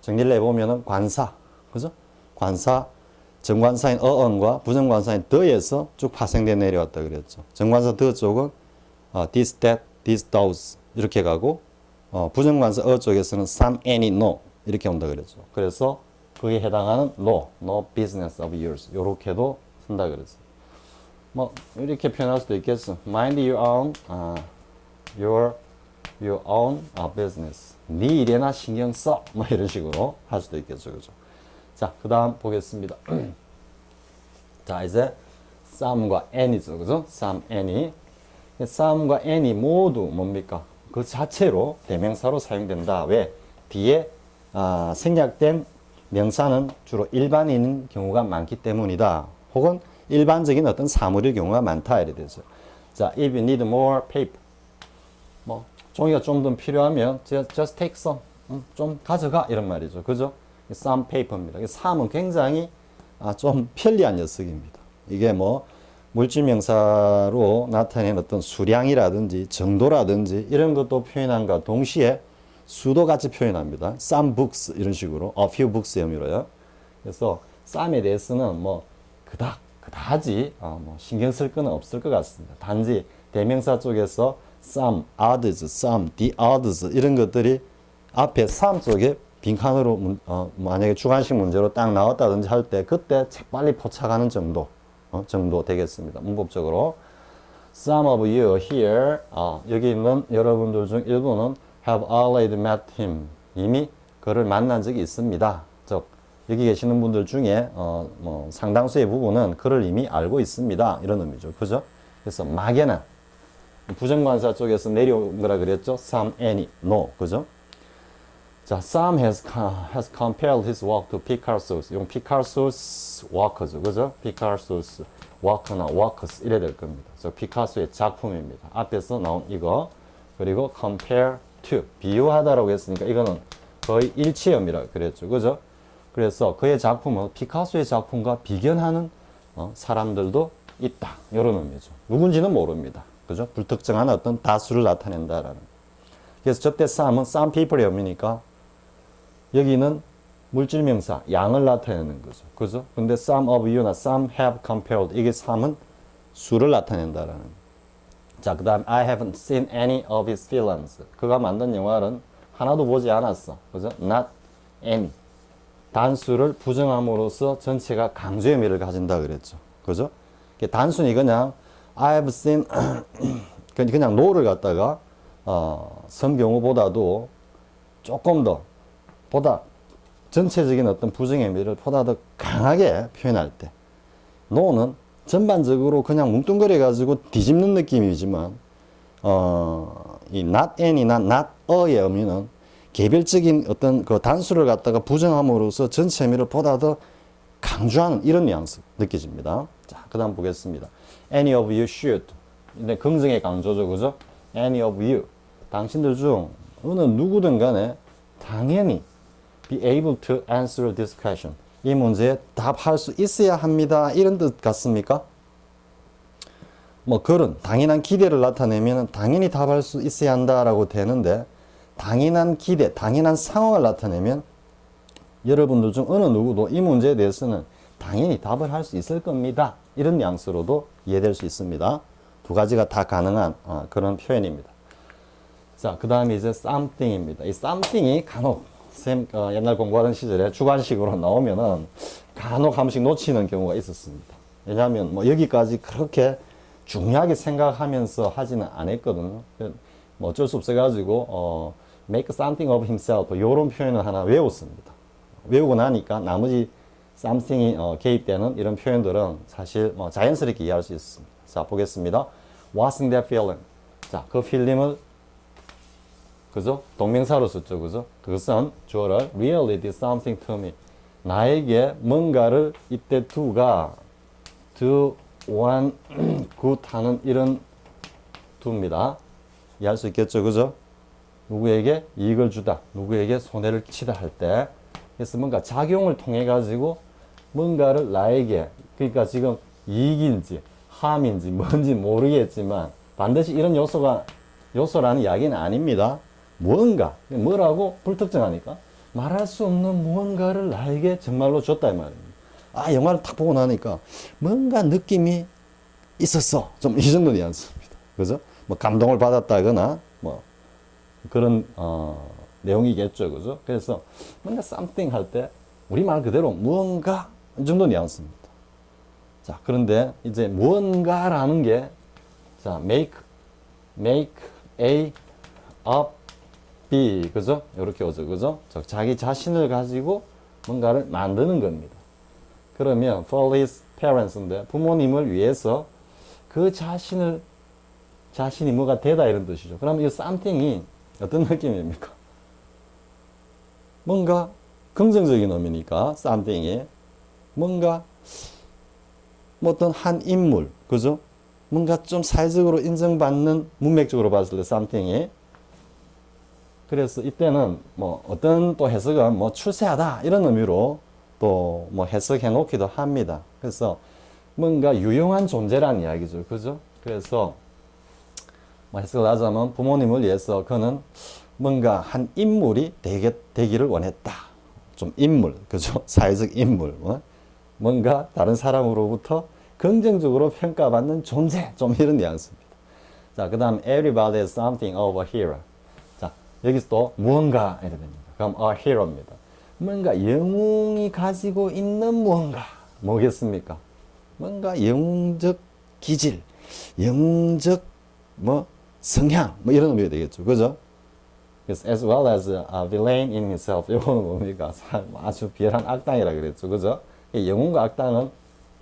정리를 해보면은 관사. 그죠? 관사 정관사인 어언과 부정관사인 더에서 쭉 파생돼 내려왔다 그랬죠. 정관사 더 쪽은 this, that, this, those 이렇게 가고 부정관사 어 쪽에서는 some, any, no 이렇게 온다 그랬죠. 그래서 거기에 해당하는 no, no business of yours 요렇게도 쓴다 그랬어요. 뭐 이렇게 표현할 수도 있겠어. Mind your own, your own business. 네 일에나 신경 써. 뭐 이런 식으로 할 수도 있겠죠, 그죠? 자, 그 다음 보겠습니다. 자, 이제 some과 any죠, 그죠? some, any. some과 any 모두 뭡니까? 그 자체로 대명사로 사용된다. 왜? 뒤에 생략된 명사는 주로 일반인인 경우가 많기 때문이다. 혹은 일반적인 어떤 사물일 경우가 많다. 이래 되죠. 자, if you need more paper. 뭐, 종이가 좀 더 필요하면 just take some. 좀 가져가. 이런 말이죠. 그죠? some paper입니다. some은 굉장히 좀 편리한 녀석입니다. 이게 뭐, 물질명사로 나타낸 어떤 수량이라든지 정도라든지 이런 것도 표현한과 동시에 수도 같이 표현합니다. some books 이런 식으로 a few books 의미로요. 그래서 some에 대해서는 뭐 그다지 뭐 신경 쓸 건 없을 것 같습니다. 단지 대명사 쪽에서 some, others, some, the others 이런 것들이 앞에 some 쪽에 빈칸으로 만약에 주관식 문제로 딱 나왔다든지 할 때 그때 책 빨리 포착하는 정도 정도 되겠습니다. 문법적으로 some of you here 여기 있는 여러분들 중 일부는 have already met him 이미 그를 만난 적이 있습니다. 즉 여기 계시는 분들 중에 뭐 상당수의 부분은 그를 이미 알고 있습니다. 이런 의미죠. 그죠? 그래서 막연한 부정관사 쪽에서 내려온 거라 그랬죠. some, any, no. 그죠? 자, Sam has compared his work to Picasso's. 용 Picasso's work죠. 그죠? Picasso's work나 works 이래 될 겁니다. 저 피카소의 작품입니다. 앞에서 나온 이거. 그리고 compare to. 비유하다라고 했으니까 이거는 거의 일치음이라고 그랬죠. 그죠? 그래서 그의 작품은 피카소의 작품과 비견하는 사람들도 있다. 이런 의미죠. 누군지는 모릅니다. 그죠? 불특정한 어떤 다수를 나타낸다라는. 그래서 저때 Sam은 some people의 의미니까 여기는 물질명사, 양을 나타내는 거죠. 그죠? 근데 some of you나 some have compared. 이게 some은 수를 나타낸다라는. 자, 그 다음 I haven't seen any of his films. 그가 만든 영화는 하나도 보지 않았어. 그죠? Not any. 단수를 부정함으로써 전체가 강조의 의미를 가진다 그랬죠. 그죠? 단순히 그냥 I have seen 그냥 no를 갖다가 선 경우보다도 조금 더 보다 전체적인 어떤 부정의 의미를 보다 더 강하게 표현할 때 no는 전반적으로 그냥 뭉뚱그려 가지고 뒤집는 느낌이지만 이 not any나 not a의 의미는 개별적인 어떤 그 단수를 갖다가 부정함으로써 전체 의미를 보다 더 강조하는 이런 뉘앙스 느껴집니다. 자, 그 다음 보겠습니다. Any of you should. 근데 긍정의 강조죠. 그죠? Any of you. 당신들 중 어느 누구든 간에 당연히 be able to answer this question. 이 문제에 답할 수 있어야 합니다. 이런 뜻 같습니까? 뭐 그런 당연한 기대를 나타내면 당연히 답할 수 있어야 한다라고 되는데 당연한 기대, 당연한 상황을 나타내면 여러분들 중 어느 누구도 이 문제에 대해서는 당연히 답을 할 수 있을 겁니다. 이런 뉘앙스로도 이해될 수 있습니다. 두 가지가 다 가능한 그런 표현입니다. 자, 그 다음에 이제 something입니다. 이 something이 간혹 옛날 공부하던 시절에 주관식으로 나오면은 간혹 한 번씩 놓치는 경우가 있었습니다. 왜냐하면 뭐 여기까지 그렇게 중요하게 생각하면서 하지는 않았거든요. 뭐 어쩔 수 없어가지고 make something of himself 이런 표현을 하나 외웠습니다. 외우고 나니까 나머지 something이 개입되는 이런 표현들은 사실 뭐 자연스럽게 이해할 수 있습니다. 자, 보겠습니다. What's that feeling? 자, 그 필름을 그죠? 동명사로 썼죠. 그죠? 그것은 주어를 really did something to me. 나에게 뭔가를 이때 do가 do one good 하는 이런 do입니다. 이해할 수 있겠죠. 그죠? 누구에게 이익을 주다. 누구에게 손해를 치다 할 때. 그래서 뭔가 작용을 통해 가지고 뭔가를 나에게 그러니까 지금 이익인지 함인지 뭔지 모르겠지만 반드시 이런 요소라는 이야기는 아닙니다. 무언가, 뭐라고 불특정하니까 말할 수 없는 무언가를 나에게 정말로 줬다 이 말입니다. 영화를 딱 보고 나니까 뭔가 느낌이 있었어. 좀 이 정도 뉘앙스입니다. 그죠? 뭐 감동을 받았다거나 뭐 그런 내용이겠죠. 그죠? 그래서 뭔가 something 할 때 우리말 그대로 무언가 이 정도 뉘앙스입니다. 자, 그런데 이제 무언가라는 게 자, make A up B 그죠? 이렇게 오죠. 그죠? 자기 자신을 가지고 뭔가를 만드는 겁니다. 그러면 for his parents인데 부모님을 위해서 그 자신이 뭐가 되다 이런 뜻이죠. 그러면 이 something이 어떤 느낌입니까? 뭔가 긍정적인 의미니까 something이 뭔가 뭐 어떤 한 인물, 그죠? 뭔가 좀 사회적으로 인정받는 문맥적으로 봤을 때 something이 그래서 이때는 뭐 어떤 또 해석은 뭐 출세하다 이런 의미로 또 뭐 해석해 놓기도 합니다. 그래서 뭔가 유용한 존재라는 이야기죠. 그죠? 그래서 뭐 해석을 하자면 부모님을 위해서 그는 뭔가 한 인물이 되기를 원했다. 좀 인물, 그죠? 사회적 인물. 뭔가 다른 사람으로부터 긍정적으로 평가받는 존재. 좀 이런 뉘앙스입니다. 자, 그 다음 everybody has something of a hero. 자, 여기서 또 무언가 이렇게 됩니다. 그럼 a hero입니다. 뭔가 영웅이 가지고 있는 무언가. 뭐겠습니까? 뭔가 영웅적 기질, 영웅적 뭐 성향 뭐 이런 의미가 되겠죠. 그죠? 그래서 as well as a villain in himself. 이거는 뭡니까? 아주 비열한 악당이라 그랬죠. 그죠? 영웅과 악당은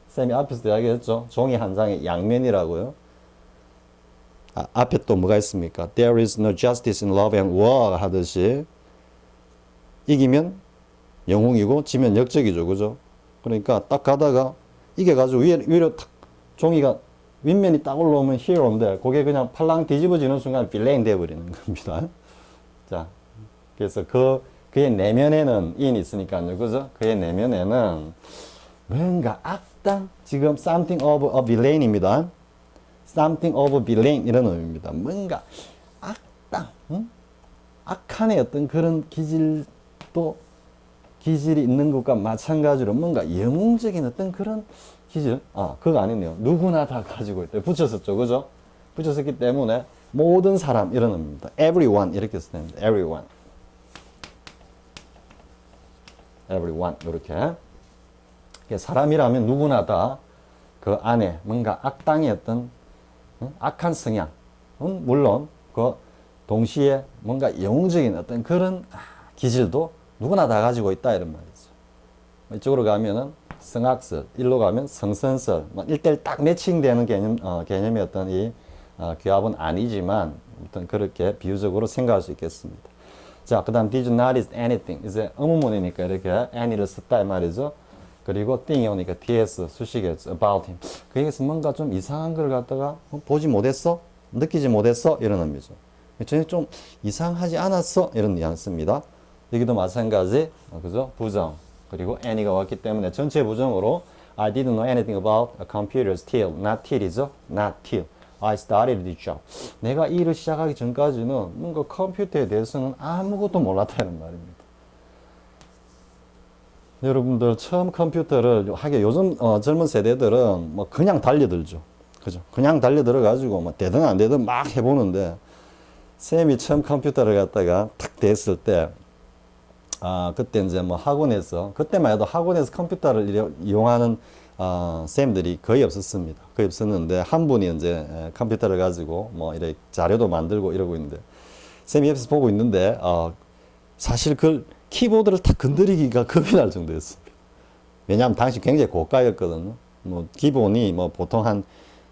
쌤이 앞에서 이야기했죠. 종이 한 장의 양면이라고요. 앞에 또 뭐가 있습니까? There is no justice in love and war 하듯이 이기면 영웅이고 지면 역적이죠. 그죠? 그러니까 딱 가다가 이겨가지고 위로 탁 종이가 윗면이 딱 올라오면 히어로인데 그게 그냥 팔랑 뒤집어지는 순간 빌레인 되어버리는 겁니다. 자, 그래서 그의 내면에는 인이 있으니까요. 그죠? 그의 내면에는 뭔가 악당, 지금 something of a villain입니다. something of a villain 이런 의미입니다. 뭔가 악당, 응? 악한의 어떤 그런 기질이 있는 것과 마찬가지로 뭔가 영웅적인 어떤 그런 기질, 그거 아니네요. 누구나 다 가지고 있대. 붙였었죠. 그죠? 붙였었기 때문에 모든 사람 이런 의미입니다. everyone 이렇게 쓰면 됩니다. everyone. everyone 이렇게. 사람이라면 누구나 다 그 안에 뭔가 악당의 어떤 악한 성향은 물론 그 동시에 뭔가 영웅적인 어떤 그런 기질도 누구나 다 가지고 있다 이런 말이죠. 이쪽으로 가면은 성악설, 일로 가면 성선설, 1대1 딱 매칭되는 개념의 어떤 이 규합은 아니지만 아무튼 그렇게 비유적으로 생각할 수 있겠습니다. 자, 그 다음 did you notice anything? 이제 의문문이니까 이렇게 any를 썼다 이 말이죠. 그리고 thing이 오니까 ts 수식이었죠. about him. 거기에서 뭔가 좀 이상한 걸 갖다가 보지 못했어? 느끼지 못했어? 이런 의미죠. 전혀 좀 이상하지 않았어? 이런 뉘앙스입니다. 여기도 마찬가지, 그죠? 부정. 그리고 any가 왔기 때문에 전체 부정으로 I didn't know anything about a computer till. not till이죠? not till. I started the job. 내가 이 일을 시작하기 전까지는 뭔가 컴퓨터에 대해서는 아무것도 몰랐다는 말입니다. 여러분들 처음 컴퓨터를 하게 요즘 젊은 세대들은 뭐 그냥 달려들죠. 그죠? 그냥 달려들어 가지고 뭐 되든 안 되든 막 해보는데 쌤이 처음 컴퓨터를 갖다가 탁 됐을 때 그때 이제 뭐 학원에서 그때만 해도 학원에서 컴퓨터를 이용하는 쌤들이 거의 없었습니다. 거의 없었는데 한 분이 이제 컴퓨터를 가지고 뭐 이렇게 자료도 만들고 이러고 있는데 쌤이 옆에서 보고 있는데 사실 그 키보드를 탁 건드리기가 겁이 날 정도였습니다. 왜냐하면 당시 굉장히 고가였거든요. 뭐 기본이 뭐 보통 한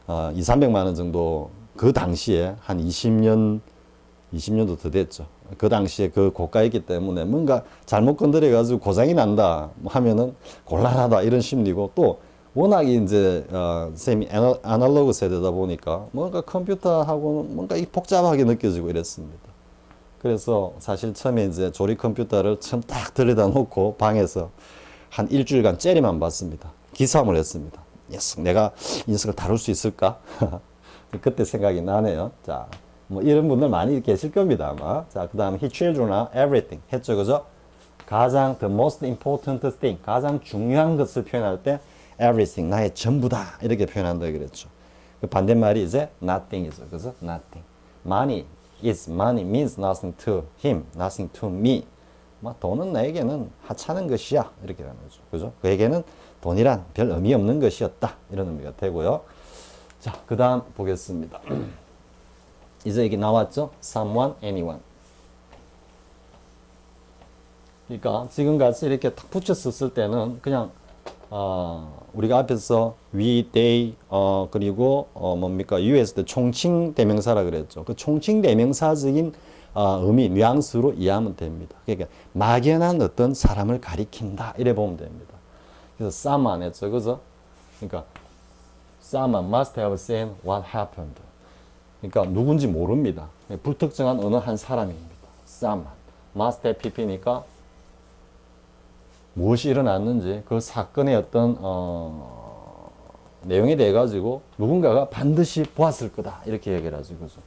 200~300만 원 정도 그 당시에 한 20년도 더 됐죠. 그 당시에 그 고가였기 때문에 뭔가 잘못 건드려 가지고 고장이 난다 하면은 곤란하다 이런 심리고 또 워낙 이제 쌤이 아날로그 세대다 보니까 뭔가 컴퓨터하고는 뭔가 복잡하게 느껴지고 이랬습니다. 그래서 사실 처음에 이제 조립 컴퓨터를 처음 딱 들여다 놓고 방에서 한 일주일간 째리만 봤습니다. 기싸움을 했습니다. 내가 이 녀석을 다룰 수 있을까? 그때 생각이 나네요. 자, 뭐 이런 분들 많이 계실 겁니다 아마. 자, 그 다음 he children are everything 했죠, 그죠? 가장 the most important thing, 가장 중요한 것을 표현할 때 everything, 나의 전부다 이렇게 표현한다 그랬죠. 그 반대말이 이제 nothing이죠, 그죠? nothing. money means nothing to him, nothing to me. 뭐 돈은 나에게는 하찮은 것이야 이렇게 하는 거죠, 그죠? 그에게는 돈이란 별 의미 없는 것이었다 이런 의미가 되고요. 자, 그 다음 보겠습니다. 이제 여기 나왔죠? someone, anyone. 그러니까 지금같이 이렇게 탁 붙였었을 때는 그냥 우리가 앞에서 we, they, 그리고 뭡니까? US 때 총칭 대명사라 그랬죠. 그 총칭 대명사적인 의미, 뉘앙스로 이해하면 됩니다. 그러니까 막연한 어떤 사람을 가리킨다 이래 보면 됩니다. 그래서 someone 했죠, 그죠? 그러니까 someone must have seen what happened. 그러니까 누군지 모릅니다. 불특정한 어느 한 사람입니다. someone must have pp니까 무엇이 일어났는지 그 사건의 어떤 내용에 대해 가지고 누군가가 반드시 보았을 거다 이렇게 얘기를 하죠, 그죠?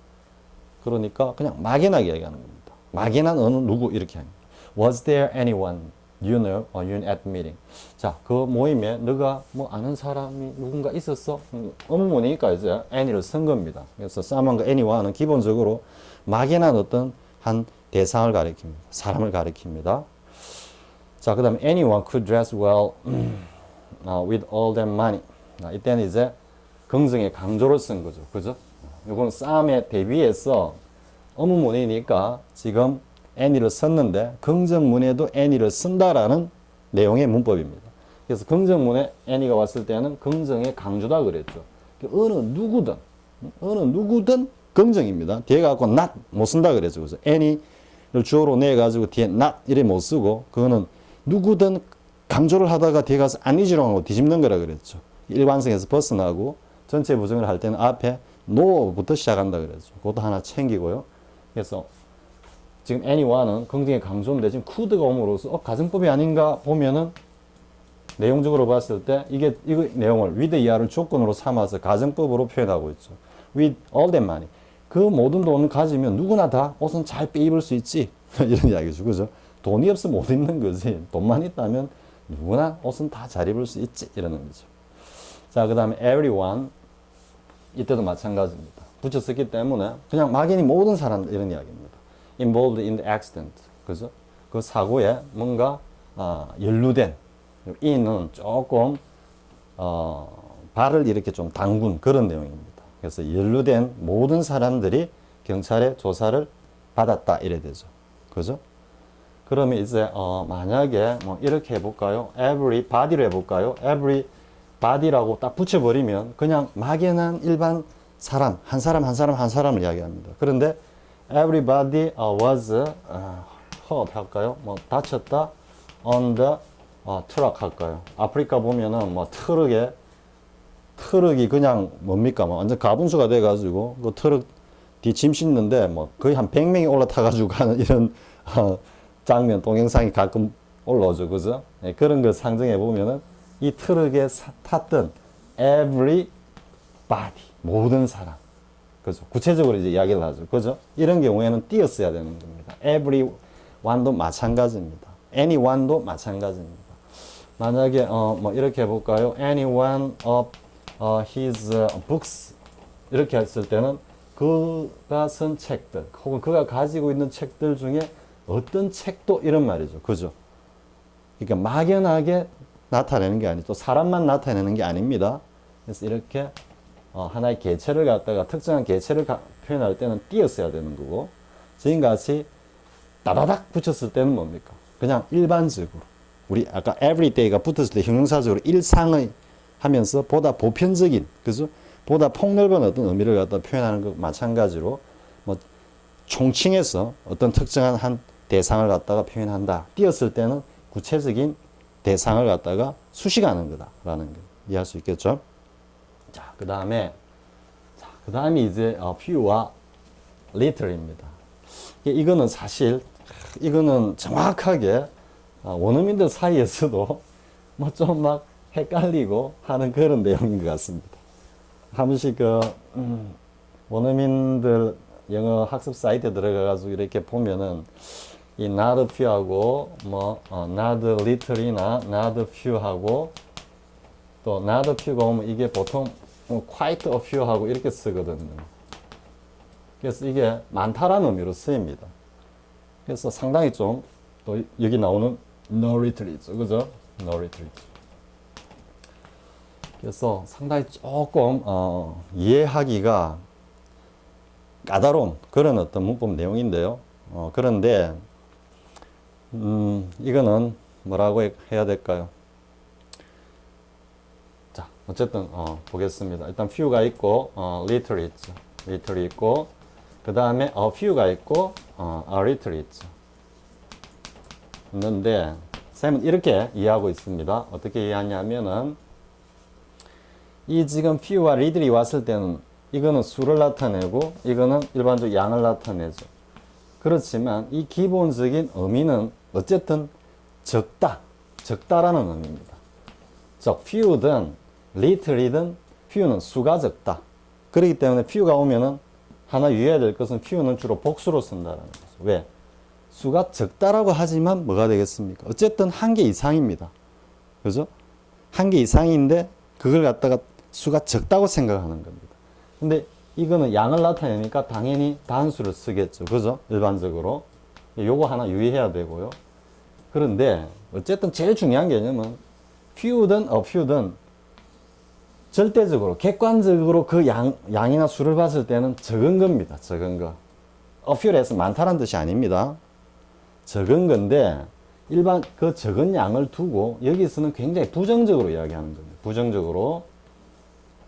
그러니까 그냥 막연하게 얘기하는 겁니다. 막연한 어느 누구 이렇게 합니다. Was there anyone you know or you at meeting? 자, 그 모임에 너가 뭐 아는 사람이 누군가 있었어? 의문문이니까 이제 any를 쓴 겁니다. 그래서 someone과 anyone는 기본적으로 막연한 어떤 한 대상을 가리킵니다. 사람을 가리킵니다. 자, 그 다음에 anyone could dress well with all that money. 이때는 이제 긍정의 강조를 쓴 거죠. 그죠? 이건 싸움에 대비해서 의문문이니까 지금 any를 썼는데 긍정문에도 any를 쓴다라는 내용의 문법입니다. 그래서 긍정문에 any가 왔을 때는 긍정의 강조다 그랬죠. 어느 누구든 긍정입니다. 뒤에 갖고 not 못 쓴다 그랬죠. 그래서 any를 주어로 내가지고 뒤에 not 이래 못 쓰고 그거는 누구든 강조를 하다가 뒤에 가서 아니지로 하고 뒤집는 거라 그랬죠. 일관성에서 벗어나고 전체 부정을 할 때는 앞에 no부터 시작한다 그랬죠. 그것도 하나 챙기고요. 그래서 지금 anyone은 긍정의 강조인데 지금 could가 옴으로써 가정법이 아닌가 보면은 내용적으로 봤을 때 이거 내용을 with ER을 조건으로 삼아서 가정법으로 표현하고 있죠. with all that money. 그 모든 돈을 가지면 누구나 다 옷은 잘 빼입을 수 있지. 이런 이야기죠. 그죠? 돈이 없으면 못 입는 거지. 돈만 있다면 누구나 옷은 다 잘 입을 수 있지. 이러는 거죠. 자, 그 다음에 everyone. 이때도 마찬가지입니다. 붙였었기 때문에 그냥 막연히 모든 사람들 이런 이야기입니다. involved in the accident. 그죠? 그 사고에 뭔가 연루된 in은 조금 발을 이렇게 좀 담근 그런 내용입니다. 그래서 연루된 모든 사람들이 경찰의 조사를 받았다 이래 되죠. 그죠? 그러면 이제 만약에 뭐 이렇게 해볼까요? everybody로 해볼까요? everybody라고 딱 붙여버리면 그냥 막연한 일반 사람, 한 사람을 이야기합니다. 그런데 everybody was hurt 할까요? 뭐 다쳤다 on the truck 할까요? 아프리카 보면은 뭐 트럭이 그냥 뭡니까? 뭐 완전 가분수가 돼가지고 그 트럭 뒤 짐 싣는데 뭐 거의 한 100명이 올라타가지고 가는 이런 장면, 동영상이 가끔 올라오죠. 그죠? 네, 그런 걸 상정해 보면은 이 트럭에 탔던 everybody, 모든 사람. 그죠? 구체적으로 이제 이야기를 하죠. 그죠? 이런 경우에는 띄었어야 되는 겁니다. everyone도 마찬가지입니다. anyone도 마찬가지입니다. 만약에, 뭐 이렇게 해볼까요? anyone of his books. 이렇게 했을 때는 그가 쓴 책들, 혹은 그가 가지고 있는 책들 중에 어떤 책도 이런 말이죠. 그죠? 그러니까 막연하게 나타내는 게 아니고 또 사람만 나타내는 게 아닙니다. 그래서 이렇게 하나의 개체를 갖다가 특정한 개체를 표현할 때는 띄었어야 되는 거고 지금같이 따다닥 붙였을 때는 뭡니까? 그냥 일반적으로 우리 아까 everyday가 붙었을 때 형용사적으로 일상의 하면서 보다 보편적인 그죠? 보다 폭넓은 어떤 의미를 갖다 표현하는 것 마찬가지로 뭐 총칭해서 어떤 특정한 한 대상을 갖다가 표현한다. 띄었을 때는 구체적인 대상을 갖다가 수식하는 거다라는 걸 이해할 수 있겠죠. 자, 그 다음에 이제 few와 little입니다. 이거는 사실 이거는 정확하게 원어민들 사이에서도 뭐 좀 막 헷갈리고 하는 그런 내용인 것 같습니다. 한 번씩 원어민들 영어 학습 사이트에 들어가가지고 이렇게 보면은 이 not few하고 뭐 not little이나 not few하고 또 not few가 오면 이게 보통 quite a few하고 이렇게 쓰거든요. 그래서 이게 많다라는 의미로 쓰입니다. 그래서 상당히 좀 또 여기 나오는 no little 있죠, 그죠? no little 있죠. 그래서 상당히 조금 이해하기가 까다로운 그런 어떤 문법 내용인데요. 그런데 이거는 뭐라고 해야 될까요? 어쨌든 보겠습니다. 일단 few가 있고 little 있죠. little 있고 그 다음에 a few가 있고 a little 있죠. 있는데 쌤은 이렇게 이해하고 있습니다. 어떻게 이해하냐면은 이 지금 few와 little이 왔을 때는 이거는 수를 나타내고 이거는 일반적으로 양을 나타내죠. 그렇지만 이 기본적인 의미는 어쨌든 적다라는 의미입니다. 즉 few든 little이든 few는 수가 적다. 그렇기 때문에 few가 오면은 하나 유의해야 될 것은 few는 주로 복수로 쓴다는 거죠. 왜? 수가 적다라고 하지만 뭐가 되겠습니까? 어쨌든 한 개 이상입니다. 그죠? 한 개 이상인데 그걸 갖다가 수가 적다고 생각하는 겁니다. 근데 이거는 양을 나타내니까 당연히 단수를 쓰겠죠. 그죠? 일반적으로. 요거 하나 유의해야 되고요. 그런데 어쨌든 제일 중요한 개념은 few든 a few든 절대적으로 객관적으로 그 양이나 수를 봤을 때는 적은 겁니다. 적은 거. a few를 해서 많다는 뜻이 아닙니다. 적은 건데 일반 그 적은 양을 두고 여기서는 굉장히 부정적으로 이야기하는 겁니다. 부정적으로.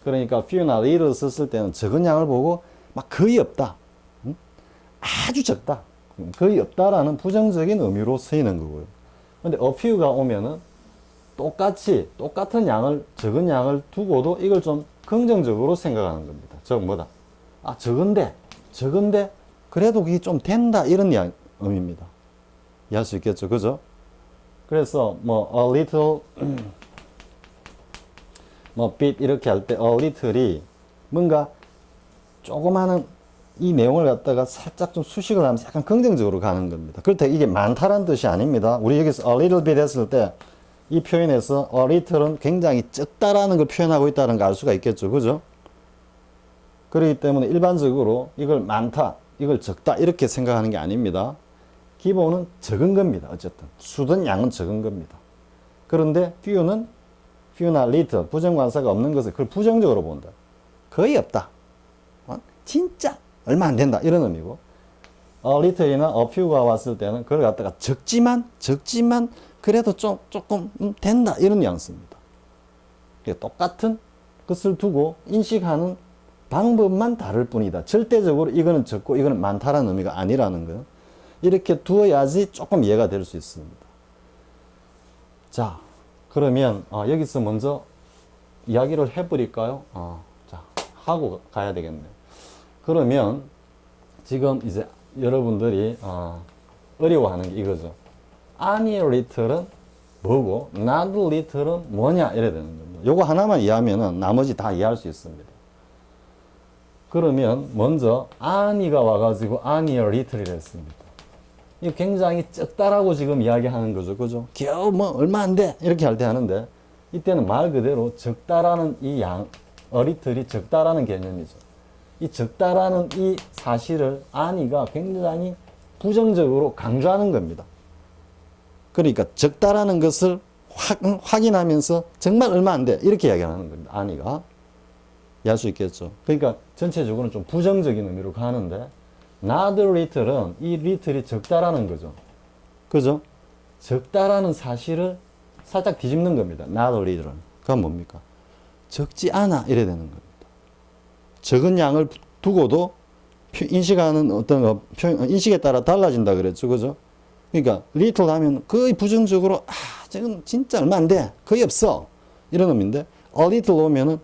그러니까 few나 little 썼을 때는 적은 양을 보고 막 거의 없다. 아주 적다. 거의 없다라는 부정적인 의미로 쓰이는 거고요. 근데 a few가 오면은 똑같은 양을, 적은 양을 두고도 이걸 좀 긍정적으로 생각하는 겁니다. 즉 뭐다? 아, 적은데, 그래도 그게 좀 된다. 이런 의미입니다. 이해할 수 있겠죠? 그죠? 그래서 뭐, a little, 뭐, bit 이렇게 할 때, a little이 뭔가 조그마한 이 내용을 갖다가 살짝 좀 수식을 하면서 약간 긍정적으로 가는 겁니다. 그렇다고 이게 많다라는 뜻이 아닙니다. 우리 여기서 a little bit 했을 때 이 표현에서 a little은 굉장히 적다라는 걸 표현하고 있다는 걸 알 수가 있겠죠. 그죠? 그렇기 때문에 일반적으로 이걸 많다, 이걸 적다 이렇게 생각하는 게 아닙니다. 기본은 적은 겁니다. 어쨌든 수든 양은 적은 겁니다. 그런데 few나 little 부정관사가 없는 것을 그걸 부정적으로 본다. 거의 없다. 진짜 얼마 안 된다 이런 의미고 a little이나 a few가 왔을 때는 그걸 갖다가 적지만 그래도 조금 된다 이런 뉘앙스입니다. 똑같은 것을 두고 인식하는 방법만 다를 뿐이다. 절대적으로 이거는 적고 이거는 많다라는 의미가 아니라는 거예요. 이렇게 두어야지 조금 이해가 될 수 있습니다. 자, 그러면 여기서 먼저 이야기를 해버릴까요? 자, 하고 가야 되겠네요. 그러면 지금 이제 여러분들이 어려워하는 게 이거죠. 아니 little은 뭐고 not little은 뭐냐 이래야 되는 겁니다. 요거 하나만 이해하면은 나머지 다 이해할 수 있습니다. 그러면 먼저 아니가 와가지고 아니의 little이라 했습니다. 이거 굉장히 적다라고 지금 이야기하는 거죠. 그죠? 겨우 뭐 얼마 안 돼 이렇게 할 때 하는데 이때는 말 그대로 적다라는 이 양, a little이 적다라는 개념이죠. 이 적다라는 이 사실을 아니가 굉장히 부정적으로 강조하는 겁니다. 그러니까 적다라는 것을 확인하면서 정말 얼마 안 돼 이렇게 이야기하는 겁니다. 아니가 이해할 수 있겠죠. 그러니까 전체적으로는 좀 부정적인 의미로 가는데 not little은 이 little이 적다라는 거죠. 그죠? 적다라는 사실을 살짝 뒤집는 겁니다. not little은. 그건 뭡니까? 적지 않아 이래야 되는 겁니다. 적은 양을 두고도 인식하는 어떤 인식에 따라 달라진다 그랬죠. 그죠? 그러니까 little 하면 거의 부정적으로 저건 진짜 얼마 안 돼. 거의 없어. 이런 의미인데 a little 오면은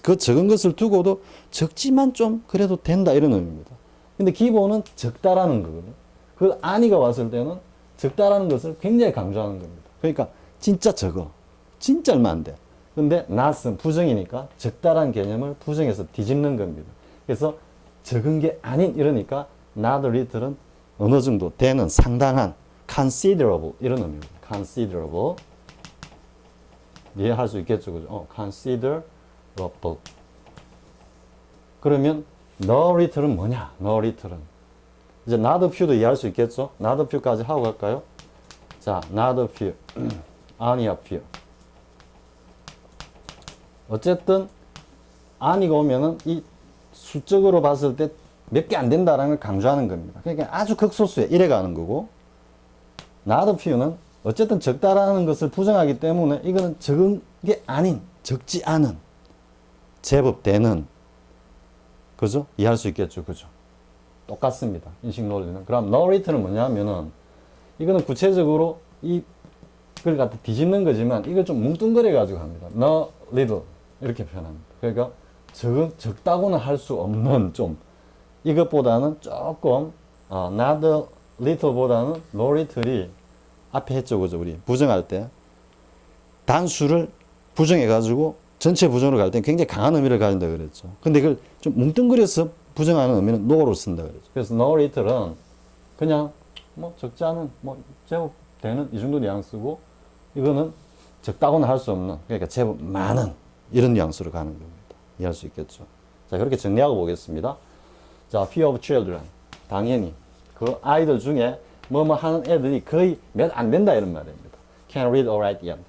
그 적은 것을 두고도 적지만 좀 그래도 된다 이런 의미입니다. 근데 기본은 적다라는 거거든요. 그 아니가 왔을 때는 적다라는 것을 굉장히 강조하는 겁니다. 그러니까 진짜 적어. 진짜 얼마 안 돼. 근데 not은 부정이니까 적다라는 개념을 부정해서 뒤집는 겁니다. 그래서 적은 게 아닌 이러니까 not little은 어느 정도 되는 상당한 considerable 이런 의미입니다. considerable 이해할 수 있겠죠, 그죠? considerable. 그러면 no little은 뭐냐? no little은 이제 not few도 이해할 수 있겠죠? not few까지 하고 갈까요? 자, not few, 아니야 few. 어쨌든 아니가 오면은 이 수적으로 봤을 때 몇 개 안 된다라는 걸 강조하는 겁니다. 그러니까 아주 극소수에 이래 가는 거고 not few는 어쨌든 적다라는 것을 부정하기 때문에 이거는 적은 게 아닌 적지 않은 제법 되는, 그죠? 이해할 수 있겠죠, 그죠? 똑같습니다. 인식 논리는. 그럼 no return은 뭐냐면은 이거는 구체적으로 이걸 갖다 뒤집는 거지만 이걸 좀 뭉뚱그려 가지고 합니다. no little 이렇게 표현합니다. 그러니까 적다고는 할 수 없는 좀 이것보다는 조금 not little보다는 no little이 앞에 했죠, 그죠? 우리 부정할 때 단수를 부정해 가지고 전체 부정으로 갈 때 굉장히 강한 의미를 가진다 그랬죠. 근데 이걸 좀 뭉뚱그려서 부정하는 의미는 no를 쓴다 그랬죠. 그래서 no little은 그냥 뭐 적지 않은 뭐 제법 되는 이 정도 뉘앙스고, 이거는 적다고는 할 수 없는, 그러니까 제법 많은 이런 뉘앙스로 가는 겁니다. 이해할 수 있겠죠. 자, 그렇게 정리하고 보겠습니다. 자, few of children. 당연히 그 아이들 중에 뭐뭐 하는 애들이 거의 몇 안 된다 이런 말입니다. Can't read or write yet.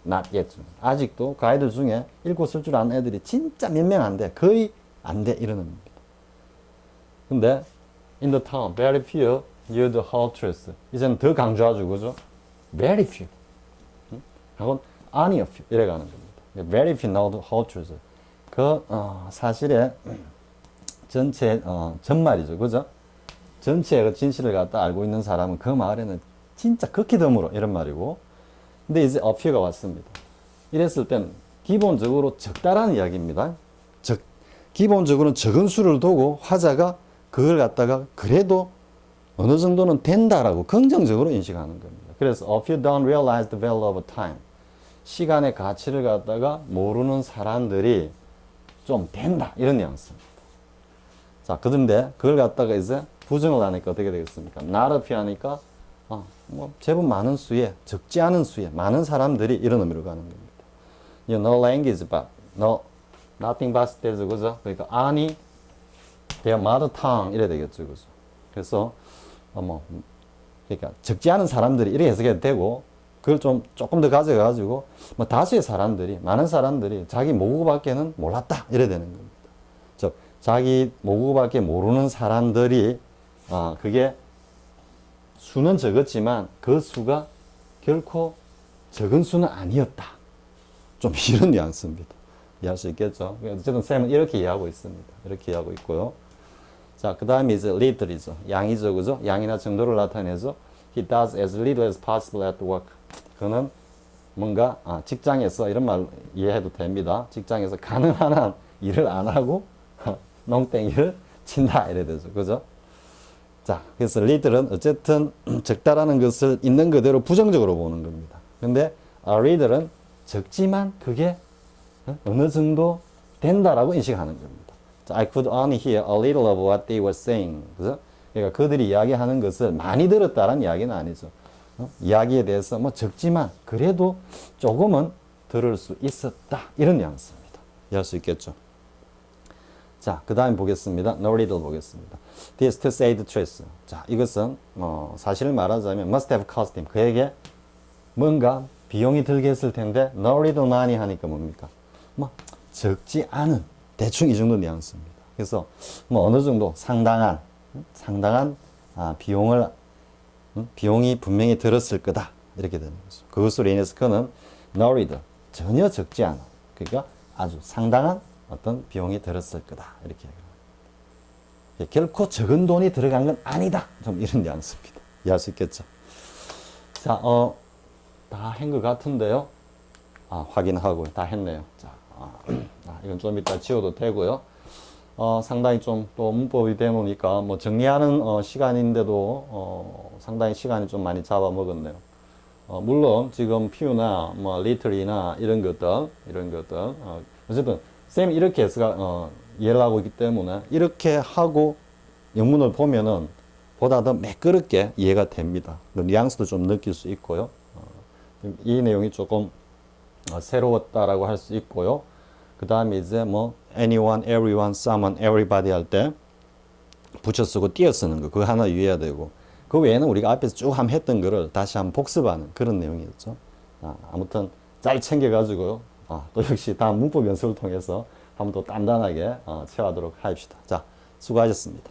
Not yet. 아직도 그 아이들 중에 읽고 쓸 줄 아는 애들이 진짜 몇 명 안 돼. 거의 안 돼. 이런 의미입니다. 근데 in the town, very few knew the whole truth. 이제는 더 강조하죠, 그죠? Very few. 하고 only a few 이래 가는 겁니다. Very few know the whole truth. 그 사실의 전체 전말이죠, 그죠? 전체의 그 진실을 갖다 알고 있는 사람은 그 마을에는 진짜 극히 드물어 이런 말이고, 근데 이제 a few가 왔습니다. 이랬을 땐 기본적으로 적다라는 이야기입니다. 기본적으로는 적은 수를 두고 화자가 그걸 갖다가 그래도 어느 정도는 된다라고 긍정적으로 인식하는 겁니다. 그래서 a few don't realize the value of time. 시간의 가치를 갖다가 모르는 사람들이 좀 된다 이런 뉘앙스입니다. 자, 그런데 그걸 갖다가 이제 부정을 하니까 어떻게 되겠습니까? not a few 하니까 뭐 제법 많은 수에, 적지 않은 수에 많은 사람들이 이런 의미로 가는 겁니다. No language but no nothing but 되죠, 그죠? 그러니까 아니 their mother tongue 이래 되겠죠, 그죠? 그래서 그러니까 적지 않은 사람들이 이렇게 해석해도 되고, 그걸 조금 더 가져가지고 뭐 다수의 사람들이, 많은 사람들이 자기 모국어밖에는 몰랐다 이래 되는 겁니다. 즉 자기 모국어밖에 모르는 사람들이 그게 수는 적었지만 그 수가 결코 적은 수는 아니었다. 좀 이런 뉘앙스입니다. 이해할 수 있겠죠? 어쨌든 쌤은 이렇게 이해하고 있습니다. 이렇게 이해하고 있고요. 자, 그 다음에 이제 little이죠. 양이죠, 그죠? 양이나 정도를 나타내죠. He does as little as possible at work. 그는 뭔가 직장에서 이런 말 이해해도 됩니다. 직장에서 가능한 한 일을 안 하고 농땡이를 친다 이래 되죠, 그죠? 자, 그래서 little은 어쨌든 적다라는 것을 있는 그대로 부정적으로 보는 겁니다. 근데 reader은 적지만 그게 어느 정도 된다라고 인식하는 겁니다. 자, I could only hear a little of what they were saying. 그죠? 그러니까 그들이 이야기하는 것을 많이 들었다라는 이야기는 아니죠. 이야기에 대해서 뭐 적지만 그래도 조금은 들을 수 있었다 이런 뉘앙스입니다. 이해할 수 있겠죠? 자, 그 다음 보겠습니다. No little 보겠습니다. This to say the truth. 자, 이것은 사실을 말하자면 must have cost him. 그에게 뭔가 비용이 들게 했을 텐데 no little money 하니까 뭡니까? 뭐 적지 않은 대충 이 정도 뉘앙스입니다. 그래서 뭐 어느 정도 상당한 비용이 분명히 들었을 거다 이렇게 되는 거죠. 그것으로 인해서 그는 no little 전혀 적지 않은, 그러니까 아주 상당한 어떤 비용이 들었을 거다 이렇게 얘기합니다. 결코 적은 돈이 들어간 건 아니다. 좀 이런 뉘앙스입니다. 이해할 수 있겠죠? 자, 다 한 것 같은데요. 확인하고 다 했네요. 자, 이건 좀 이따 지워도 되고요. 상당히 좀 또 문법이 되노니까 뭐 정리하는 시간인데도 상당히 시간이 좀 많이 잡아먹었네요. 물론 지금 few나 뭐 little이나 이런 것들 어쨌든 쌤이 이렇게 해서 이해를 하고 있기 때문에 이렇게 하고 영문을 보면은 보다 더 매끄럽게 이해가 됩니다. 뉘앙스도 좀 느낄 수 있고요. 이 내용이 조금 새로웠다라고 할 수 있고요. 그 다음에 이제 뭐 anyone, everyone, someone, everybody 할 때 붙여 쓰고 띄어 쓰는 거 그거 하나 유의해야 되고, 그 외에는 우리가 앞에서 쭉 한번 했던 거를 다시 한번 복습하는 그런 내용이었죠. 아무튼 잘 챙겨가지고요. 또 역시 다음 문법 연습을 통해서 한번 더 단단하게 체화하도록 합시다. 자, 수고하셨습니다.